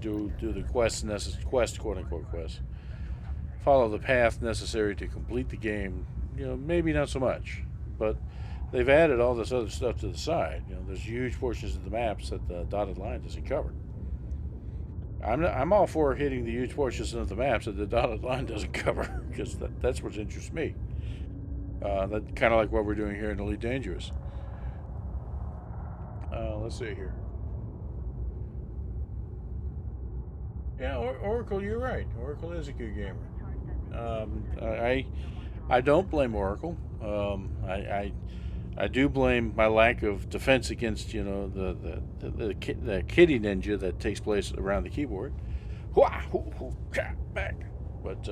do the quest quote unquote quest, follow the path necessary to complete the game, maybe not so much. But they've added all this other stuff to the side. There's huge portions of the maps that the dotted line doesn't cover. I'm all for hitting the huge portions of the maps that the dotted line doesn't cover, because that's what interests me. That's kind of like what we're doing here in Elite Dangerous. Let's see here. Yeah, Oracle, you're right. Oracle is a good gamer. I don't blame Oracle. I do blame my lack of defense against the kitty ninja that takes place around the keyboard. Back. But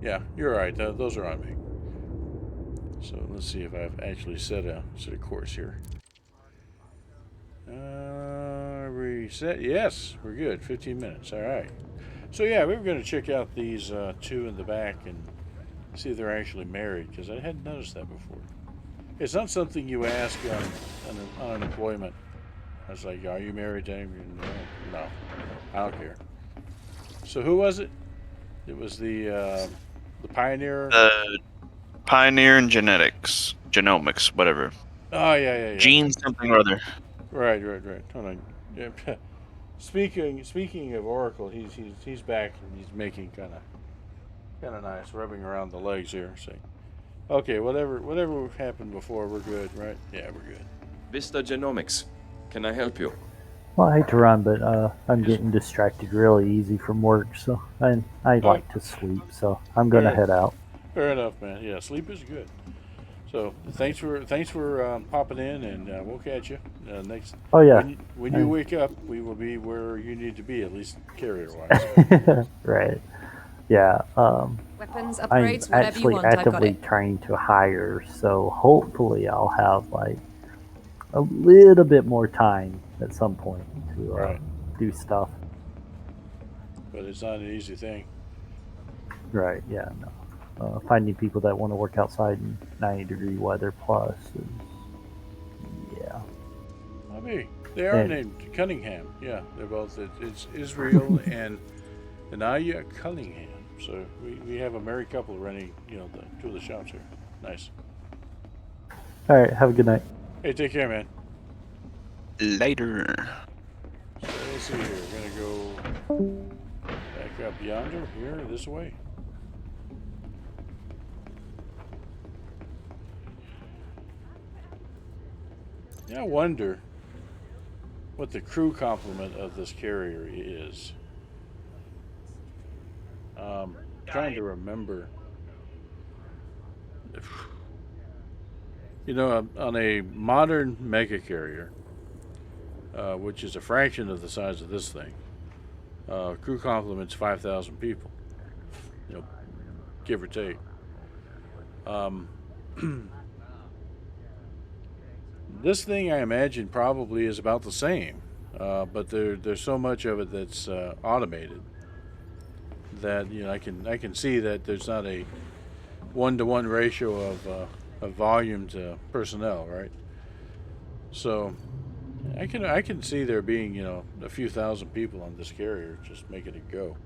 yeah, you're right. Those are on me. So let's see if I've actually set a course here. Reset. Yes, we're good. 15 minutes. All right. So yeah, we were going to check out these two in the back and see if they're actually married, because I hadn't noticed that before. It's not something you ask on unemployment. I was like, "Are you married to him?" No, I don't care. So who was it? It was the pioneer. Pioneer in genomics, whatever. Oh yeah. Gene something or other. Right. Hold on. Yeah. Speaking of Oracle, he's back and he's making kind of nice, rubbing around the legs here. See. Okay, whatever happened before, we're good, right? Yeah, we're good. Vista Genomics. Can I help you? Well, I hate to run, but I'm getting distracted really easy from work, so I like to sleep, so I'm going to head out. Fair enough, man. Yeah, sleep is good. So thanks for popping in, and we'll catch you next. Oh yeah. When you wake up, we will be where you need to be, at least carrier-wise. Right. Yeah. Weapons, I'm upgrades, whatever you actually want, I've got actively it. trying to hire, so hopefully I'll have like a little bit more time at some point to do stuff. But it's not an easy thing. Right. Yeah. No. Finding people that want to work outside in 90-degree weather plus is, yeah. Maybe they are named Cunningham. Yeah, they're both. It's Israel and Anaya Cunningham. So we have a married couple running, two of the shops here. Nice. All right. Have a good night. Hey, take care, man. Later. So let's see here. We're gonna go back up yonder. Here, this way. Yeah, I wonder what the crew complement of this carrier is. Trying to remember. On a modern mega carrier, which is a fraction of the size of this thing, crew complement's 5,000 people, give or take. This thing, I imagine, probably is about the same, but there's so much of it that's automated that I can see that there's not a 1-to-1 ratio of volume to personnel, right? So I can see there being a few thousand people on this carrier just making it go,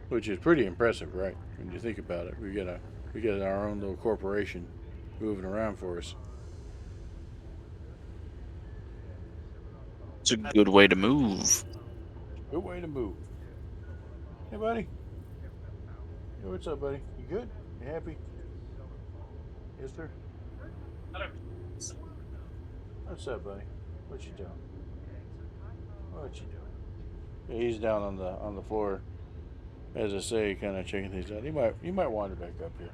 which is pretty impressive, right? When you think about it, we got our own little corporation moving around for us. It's a good way to move. Good way to move. Hey, buddy. Hey, what's up, buddy? You good? You happy? Yes, sir. What's up, buddy? What you doing? What you doing? Yeah, he's down on the floor, as I say, kind of checking things out. He might wander back up here.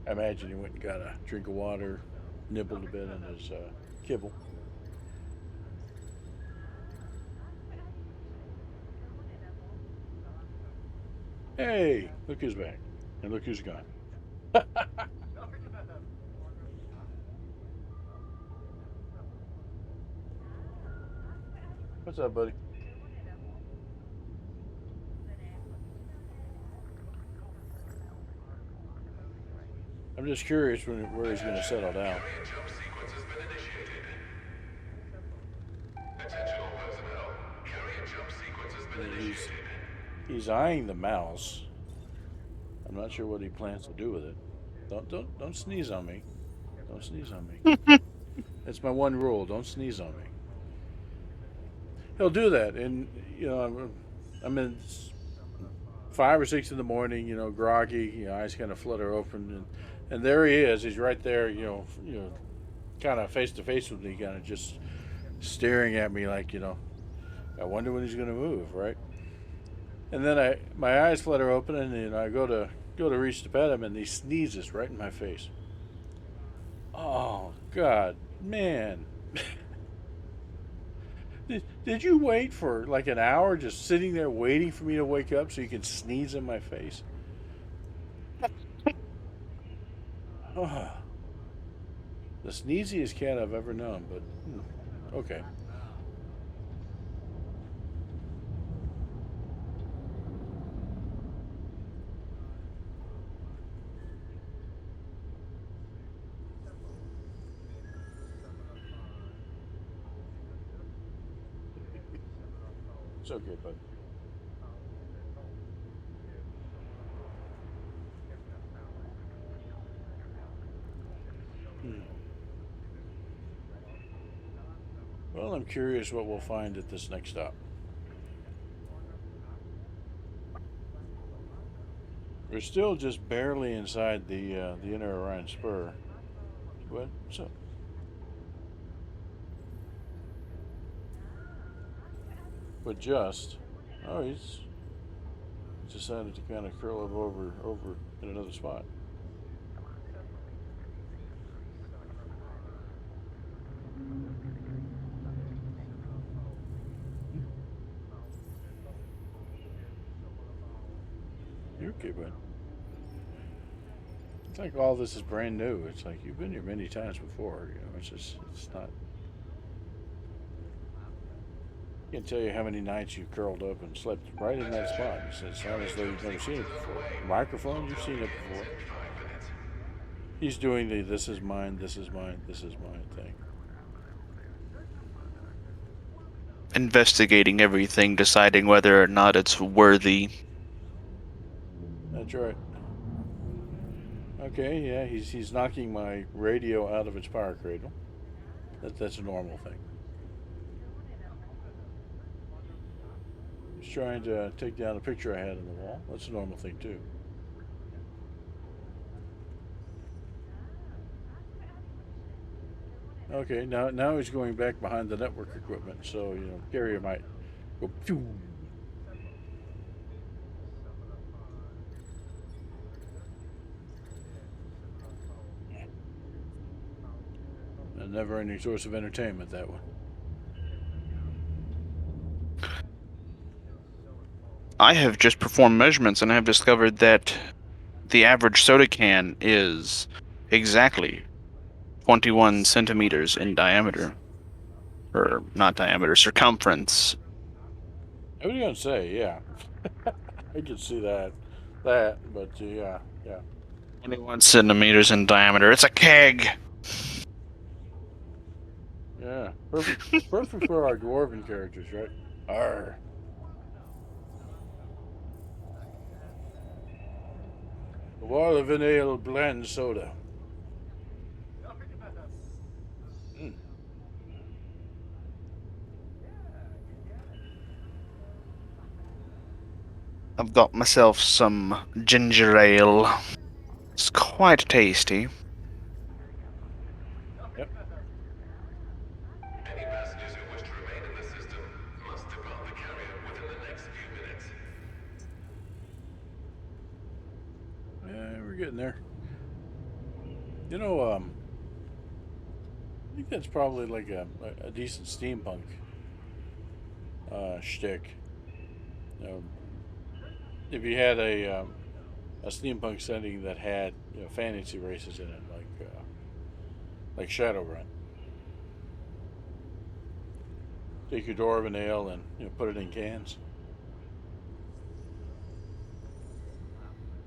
I imagine he went and got a drink of water, nibbled a bit on his kibble. Hey, look who's back. And look who's gone. What's up, buddy? I'm just curious where he's going to settle down. Jump sequence has been initiated. Attention all personnel. Carrier jump sequence has been initiated. He's eyeing the mouse. I'm not sure what he plans to do with it. Don't sneeze on me. Don't sneeze on me. That's my one rule. Don't sneeze on me. He'll do that, and I'm in 5 or 6 in the morning. Groggy. Eyes kind of flutter open, and there he is. He's right there. Kind of face to face with me, kind of just staring at me like, I wonder when he's going to move, right? And then my eyes flutter open, and I go to reach to pet him, and he sneezes right in my face. Oh God, man! Did you wait for like an hour, just sitting there waiting for me to wake up so you can sneeze in my face? Oh, the sneeziest cat I've ever known, but okay. It's okay, bud. Well, I'm curious what we'll find at this next stop. We're still just barely inside the inner Orion spur. What's up? But just, he's decided to kind of curl up over in another spot. You're okay, bud. It's like all this is brand new. It's like you've been here many times before. It's not. I can't tell you how many nights you curled up and slept right in that spot. It's not as though you've never seen it before. Microphone, you've seen it before. He's doing the "this is mine, this is mine, this is mine" thing. Investigating everything, deciding whether or not it's worthy. That's right. Okay, yeah, he's knocking my radio out of its power cradle. That's a normal thing. He's trying to take down a picture I had on the wall. That's a normal thing too. Okay, now he's going back behind the network equipment, so carrier might go phew. A never-ending source of entertainment, that one. I have just performed measurements and I have discovered that the average soda can is exactly 21 centimeters in diameter. Or not diameter, circumference. I was gonna say, yeah. I could see that, but yeah. 21 centimeters in diameter. It's a keg! Yeah, perfect for our dwarven characters, right? Arr. The wall of an ale blend soda. Mm. I've got myself some ginger ale. It's quite tasty. Yep. Any passengers who wish to remain in the system must depart the carrier within the next few minutes. Yeah, we're getting there. I think that's probably like a decent steampunk shtick. if you had a steampunk setting that had fantasy races in it, like Shadowrun. Take your dwarven ale and put it in cans.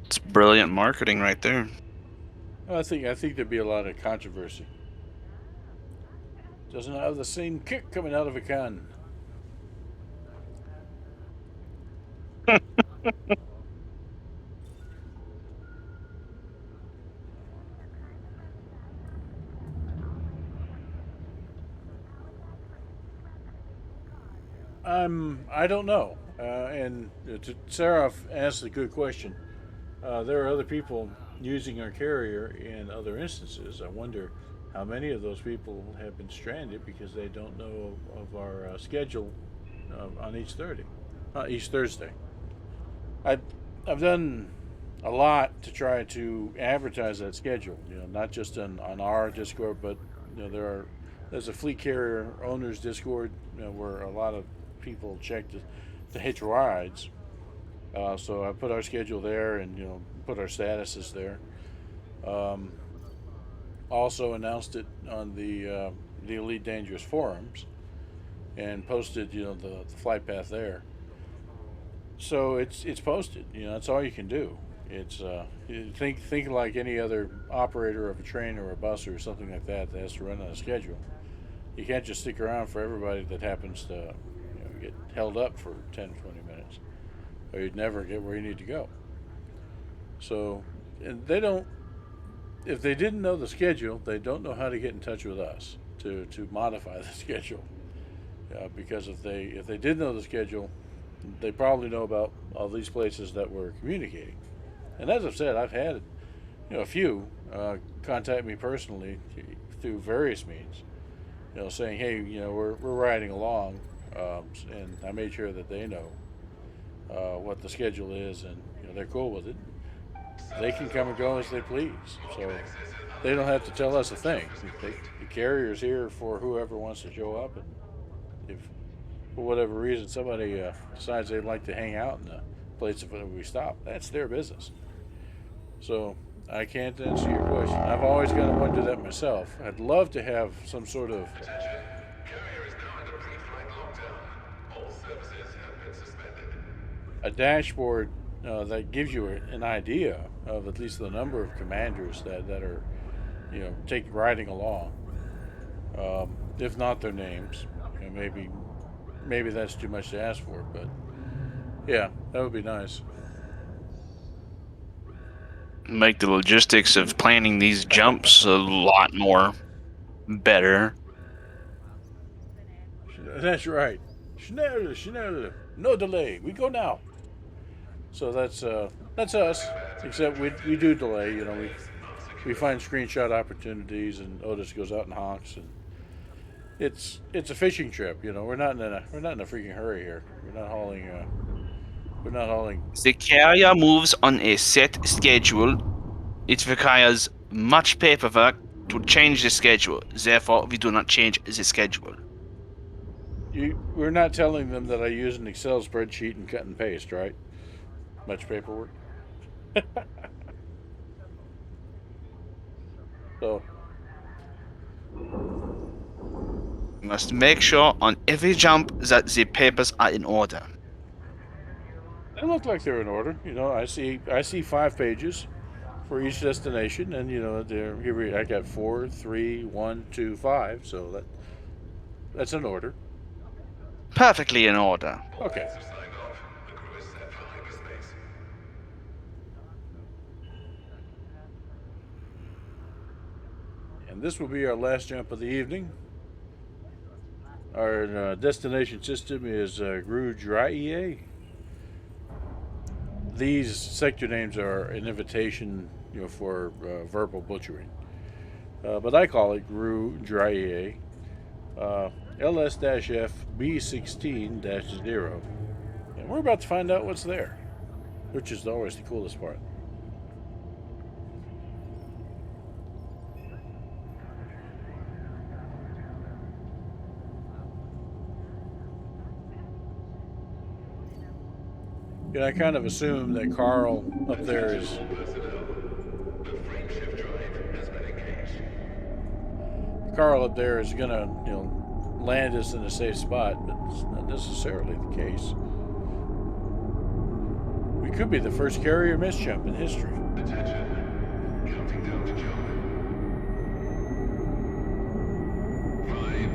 It's brilliant marketing right there. I think there'd be a lot of controversy. Doesn't have the same kick coming out of a can. I don't know. And Sarah asked a good question. There are other people using our carrier in other instances. I wonder how many of those people have been stranded because they don't know of our schedule on each Thursday. I, I've done a lot to try to advertise that schedule. Not just on our Discord, but there's a fleet carrier owners Discord where a lot of people check to hitch rides. So I put our schedule there and put our statuses there. Um, Also announced it on the Elite Dangerous forums and posted the flight path there. So it's posted. That's all you can do. It's think like any other operator of a train or a bus or something like that has to run on a schedule. You can't just stick around for everybody that happens to get held up for 10 or 20 minutes, or you'd never get where you need to go. So, and they don't. If they didn't know the schedule, they don't know how to get in touch with us to modify the schedule. Because if they did know the schedule, they probably know about all these places that we're communicating. And as I've said, I've had a few contact me personally through various means, saying, hey, we're riding along, and I made sure that they know what the schedule is, and they're cool with it. They can come and go as they please, so they don't have to tell us a thing. The carrier's here for whoever wants to show up, and if for whatever reason somebody decides they'd like to hang out in the place where we stop, that's their business. So I can't answer your question. I've always kind of wondered that myself. I'd love to have some sort of a dashboard that gives you an idea of at least the number of commanders that are riding along. If not their names, maybe that's too much to ask for, but yeah, that would be nice. Make the logistics of planning these jumps a lot more better. That's right. Schnell, no delay. We go now. So that's us. Except we do delay. We find screenshot opportunities, and Otis goes out and honks, and it's a fishing trip. We're not in a freaking hurry here. We're not hauling. The carrier moves on a set schedule. It requires much paperwork to change the schedule. Therefore, we do not change the schedule. We're not telling them that I use an Excel spreadsheet and cut and paste, right? Much paperwork. So We must make sure on every jump that the papers are in order. they look like they're in order. I see 5 pages for each destination, and here I got 4, 3, 1, 2, 5. So that's in order. Perfectly in order. Okay. And this will be our last jump of the evening. Our destination system is Drojo. These sector names are an invitation, for verbal butchering. But I call it Drojo. LS-F B16-0. And we're about to find out what's there, which is always the coolest part. Yeah, I kind of assume that Carl up there is. Carl up there is gonna, land us in a safe spot, but it's not necessarily the case. We could be the first carrier misjump in history. Attention. Counting down to jump. 5,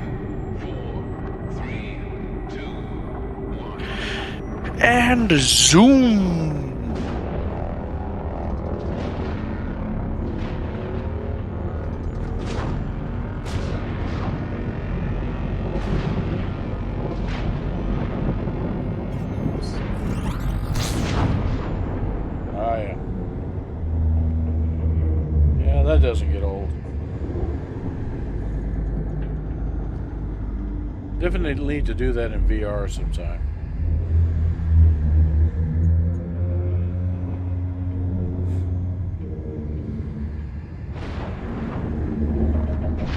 4, 3, 2, 1. And zoom. Ah, yeah. Yeah, that doesn't get old. Definitely need to do that in VR sometime.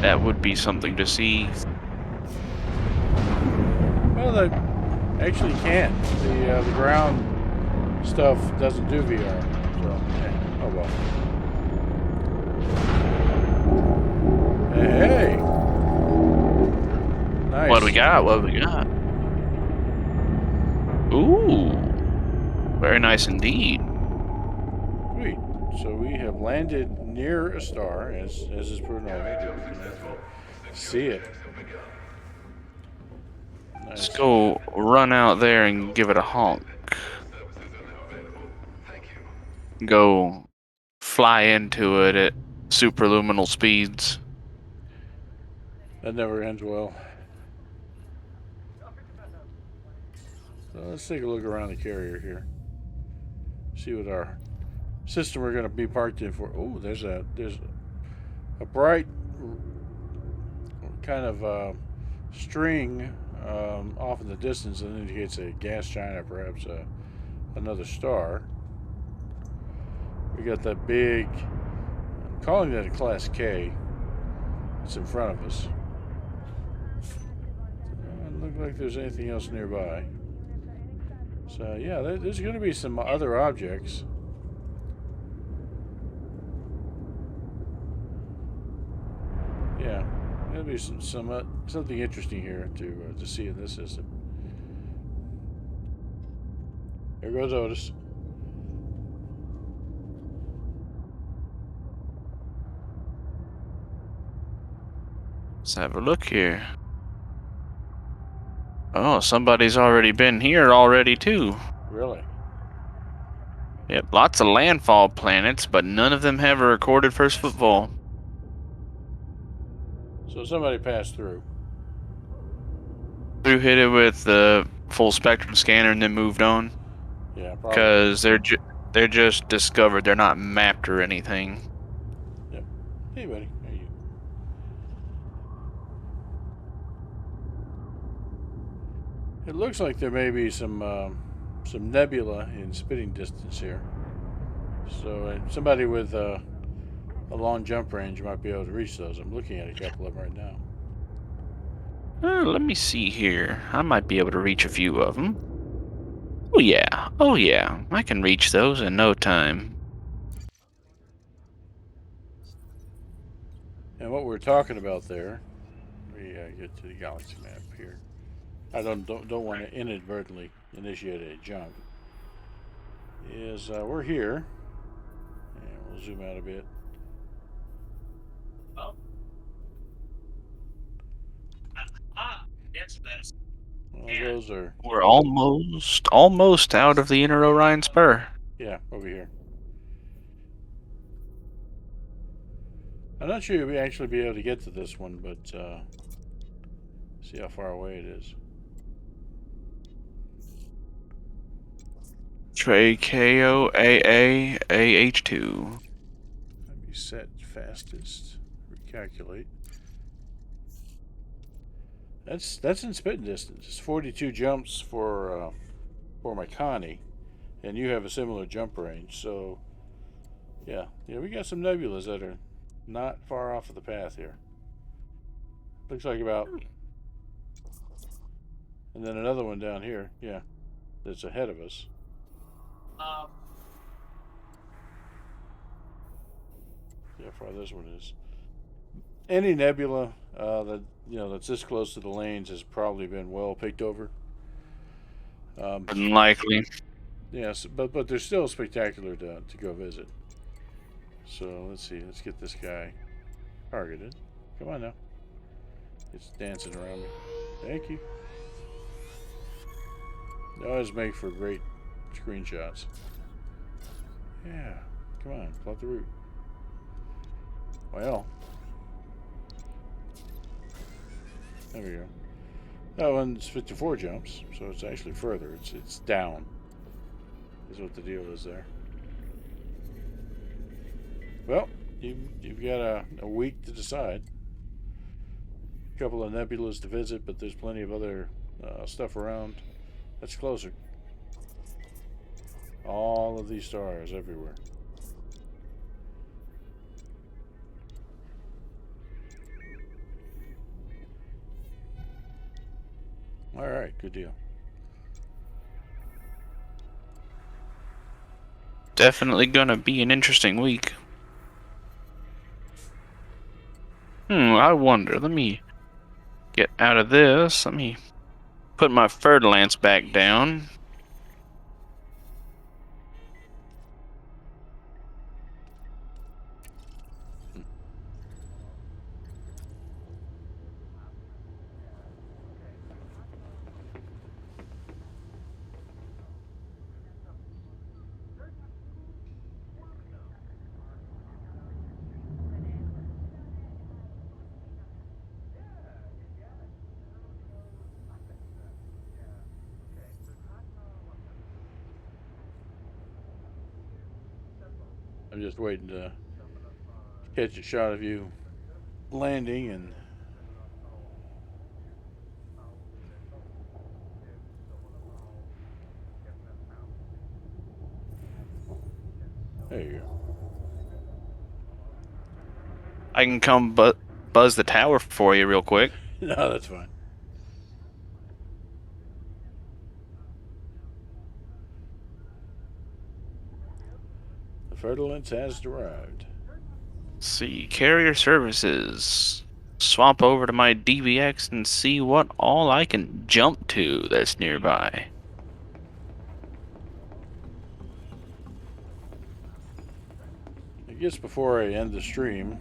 That would be something to see. Well, they actually can't. The ground stuff doesn't do VR. So, yeah. Oh well. Hey. Nice. What do we got? What do we got? Ooh. Very nice indeed. Sweet. So we have landed near a star, as is per normal. See it. Nice. Let's go run out there and give it a honk. Go fly into it at superluminal speeds. That never ends well. So let's take a look around the carrier here. See what our system we're going to be parked in for. Oh, there's a bright kind of string off in the distance that indicates a gas giant or perhaps another star. We got that big, I'm calling that a Class K. It's in front of us. Doesn't look like there's anything else nearby. So yeah, there's going to be some other objects. Yeah, there'll be something interesting here to see in this system. There goes Otis. Let's have a look here. Oh, somebody's already been here already too. Really? Yep, lots of landfall planets, but none of them have a recorded first footfall. So somebody passed through. Who hit it with the full spectrum scanner and then moved on? Yeah, probably. Because they're just discovered. They're not mapped or anything. Yep. Hey, buddy. How are you? It looks like there may be some nebula in spitting distance here. So somebody with a long jump range might be able to reach those. I'm looking at a couple of them right now. Let me see here. I might be able to reach a few of them. Oh yeah. I can reach those in no time. And what we're talking about there, we get to the galaxy map here. I don't want to inadvertently initiate a jump. Is we're here, and we'll zoom out a bit. Well, those are. We're almost out of the inner Orion Spur. Yeah, over here. I'm not sure you'll actually be able to get to this one, but see how far away it is. Trey KOAA-AH2. Let me set fastest. Recalculate. That's in spitting distance. It's 42 jumps for my Connie, and you have a similar jump range. So, yeah, we got some nebulas that are not far off of the path here. Looks like about, and then another one down here. Yeah, that's ahead of us. See how far this one is. Any nebula that that's this close to the lanes has probably been well picked over. Unlikely. Yes, but they're still spectacular to go visit. So let's see. Let's get this guy targeted. Come on now. It's dancing around me. Thank you. They always make for great screenshots. Yeah. Come on. Plot the route. Well. There we go. That one's 54 jumps, so it's actually further. It's down. Is what the deal is there. Well, you've got a week to decide. A couple of nebulas to visit, but there's plenty of other stuff around that's closer. All of these stars everywhere. All right, good deal. Definitely gonna be an interesting week. I wonder. Let me get out of this. Let me put my fer-de-lance back down. I'm just waiting to catch a shot of you landing and there you go. I can come buzz the tower for you real quick. No, that's fine. The fer-de-lance has arrived. Let's see, carrier services. Swap over to my DBX and see what all I can jump to that's nearby. I guess before I end the stream,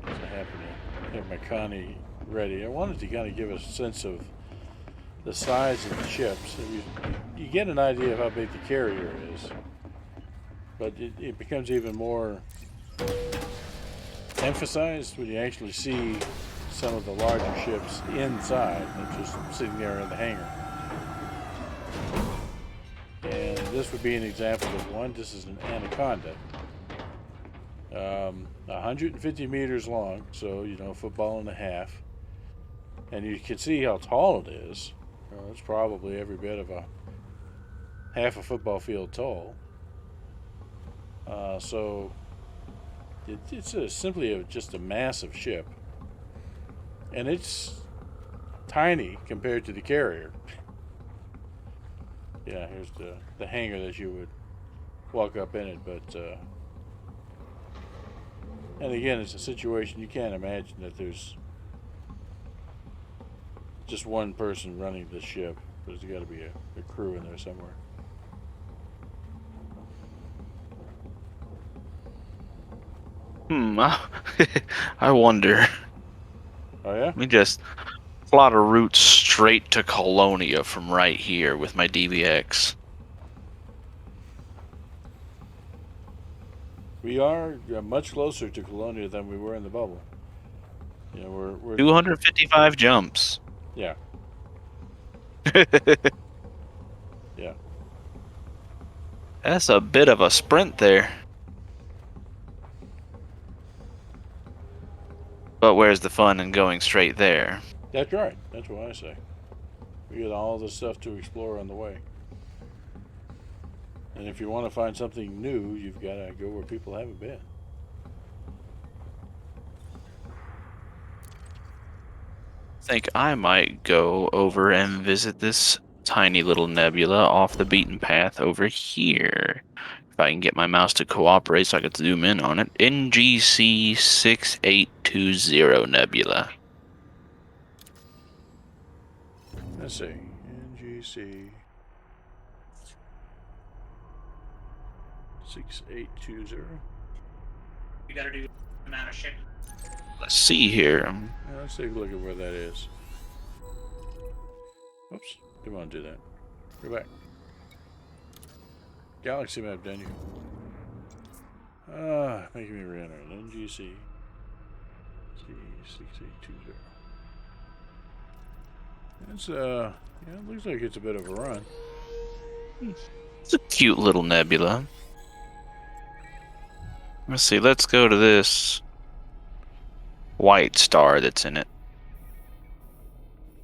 I happen to have my Connie ready. I wanted to kind of give a sense of the size of the ships. You get an idea of how big the carrier is, but it becomes even more emphasized when you actually see some of the larger ships inside, not just sitting there in the hangar. And this would be an example of one. This is an Anaconda. 150 meters long, so a football and a half. And you can see how tall it is. It's probably every bit of half a football field tall. So it's simply just a massive ship. And it's tiny compared to the carrier. Yeah, here's the hangar that you would walk up in it, but and again, it's a situation you can't imagine that there's just one person running this ship. There's got to be a crew in there somewhere. I wonder. Oh yeah? Let me just plot a route straight to Colonia from right here with my DBX. We are much closer to Colonia than we were in the bubble. We're 255 jumps. Yeah. Yeah. That's a bit of a sprint there. But where's the fun in going straight there? That's right. That's what I say. We got all this stuff to explore on the way. And if you want to find something new, you've got to go where people haven't been. I think I might go over and visit this tiny little nebula off the beaten path over here. If I can get my mouse to cooperate so I could zoom in on it. NGC 6820 nebula. Let's see. NGC 6820. You gotta do the amount of shipping. Let's see here. Let's take a look at where that is. Oops. Didn't want to do that. Go back. Galaxy map, didn't you? Making me re-enter it. NGC 6820. It's yeah, it looks like it's a bit of a run. It's a cute little nebula. Let's see, let's go to this white star that's in it.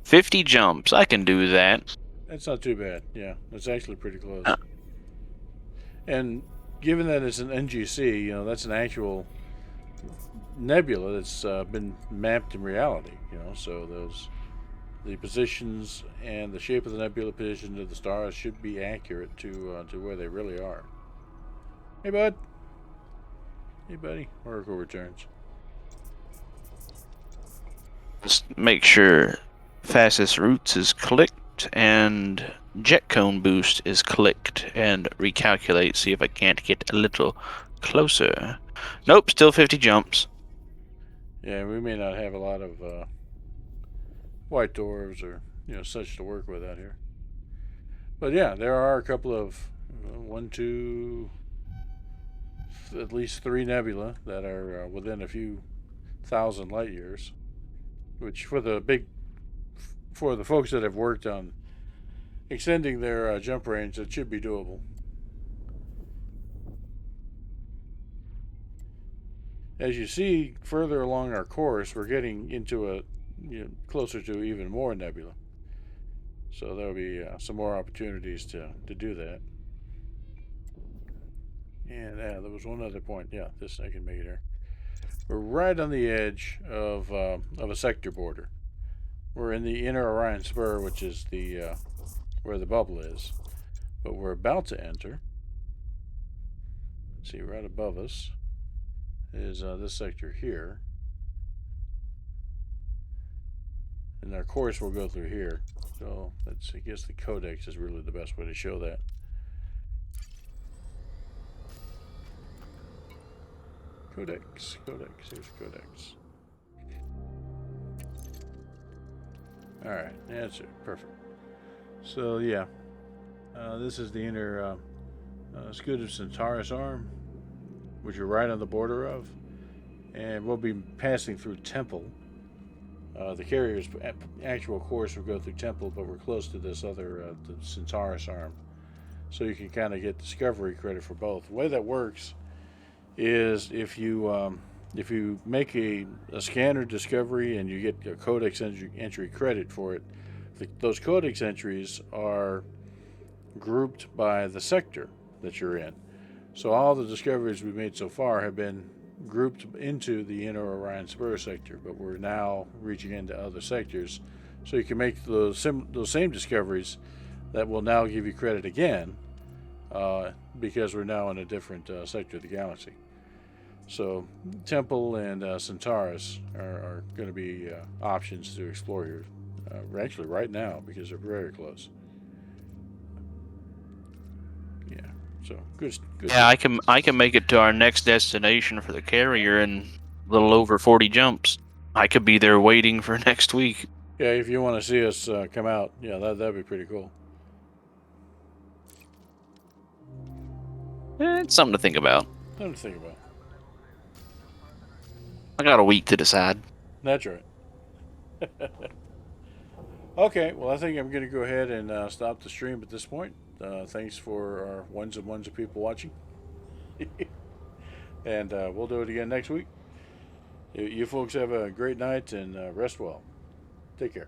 50 jumps, I can do that. That's not too bad. Yeah, that's actually pretty close. And given that it's an NGC, you know, that's an actual nebula that's been mapped in reality, you know, so the positions and the shape of the nebula position of the stars should be accurate to where they really are. Hey, bud. Hey, buddy. Oracle returns. Just make sure fastest routes is clicked and jet cone boost is clicked and recalculate, see if I can't get a little closer. Nope, still 50 jumps. Yeah, we may not have a lot of white dwarves or, you know, such to work with out here. But yeah, there are a couple of at least 3 nebula that are within a few thousand light years, which for the folks that have worked on extending their jump range, it should be doable. As you see further along our course, we're getting into closer to even more nebula. So there'll be some more opportunities to do that. And there was one other point. Yeah, this I can make it here. We're right on the edge of a sector border. We're in the inner Orion Spur, which is the where the bubble is. But we're about to enter. See, right above us is this sector here. And our course will go through here. So that's, I guess the codex is really the best way to show that. Codex, here's codex. Alright, that's it, perfect. So yeah, this is the inner Scoot of Centaurus arm, which we're right on the border of. And we'll be passing through Temple. The carrier's actual course will go through Temple, but we're close to this other, the Centaurus arm. So you can kind of get discovery credit for both. The way that works is if you make a scanner discovery and you get a codex entry credit for it, those codex entries are grouped by the sector that you're in. So all the discoveries we've made so far have been grouped into the inner Orion Spur sector, but we're now reaching into other sectors, so you can make those same discoveries that will now give you credit again, because we're now in a different sector of the galaxy. So Temple and Centaurus are going to be options to explore here, actually right now, because they're very close. Yeah, so good. Yeah, I can make it to our next destination for the carrier in a little over 40 jumps. I could be there waiting for next week. Yeah, if you want to see us come out, yeah, that'd be pretty cool. It's something to think about. Something to think about. I got a week to decide. That's right. Okay, well, I think I'm going to go ahead and stop the stream at this point. Thanks for our ones and ones of people watching. And we'll do it again next week. You folks have a great night and rest well. Take care.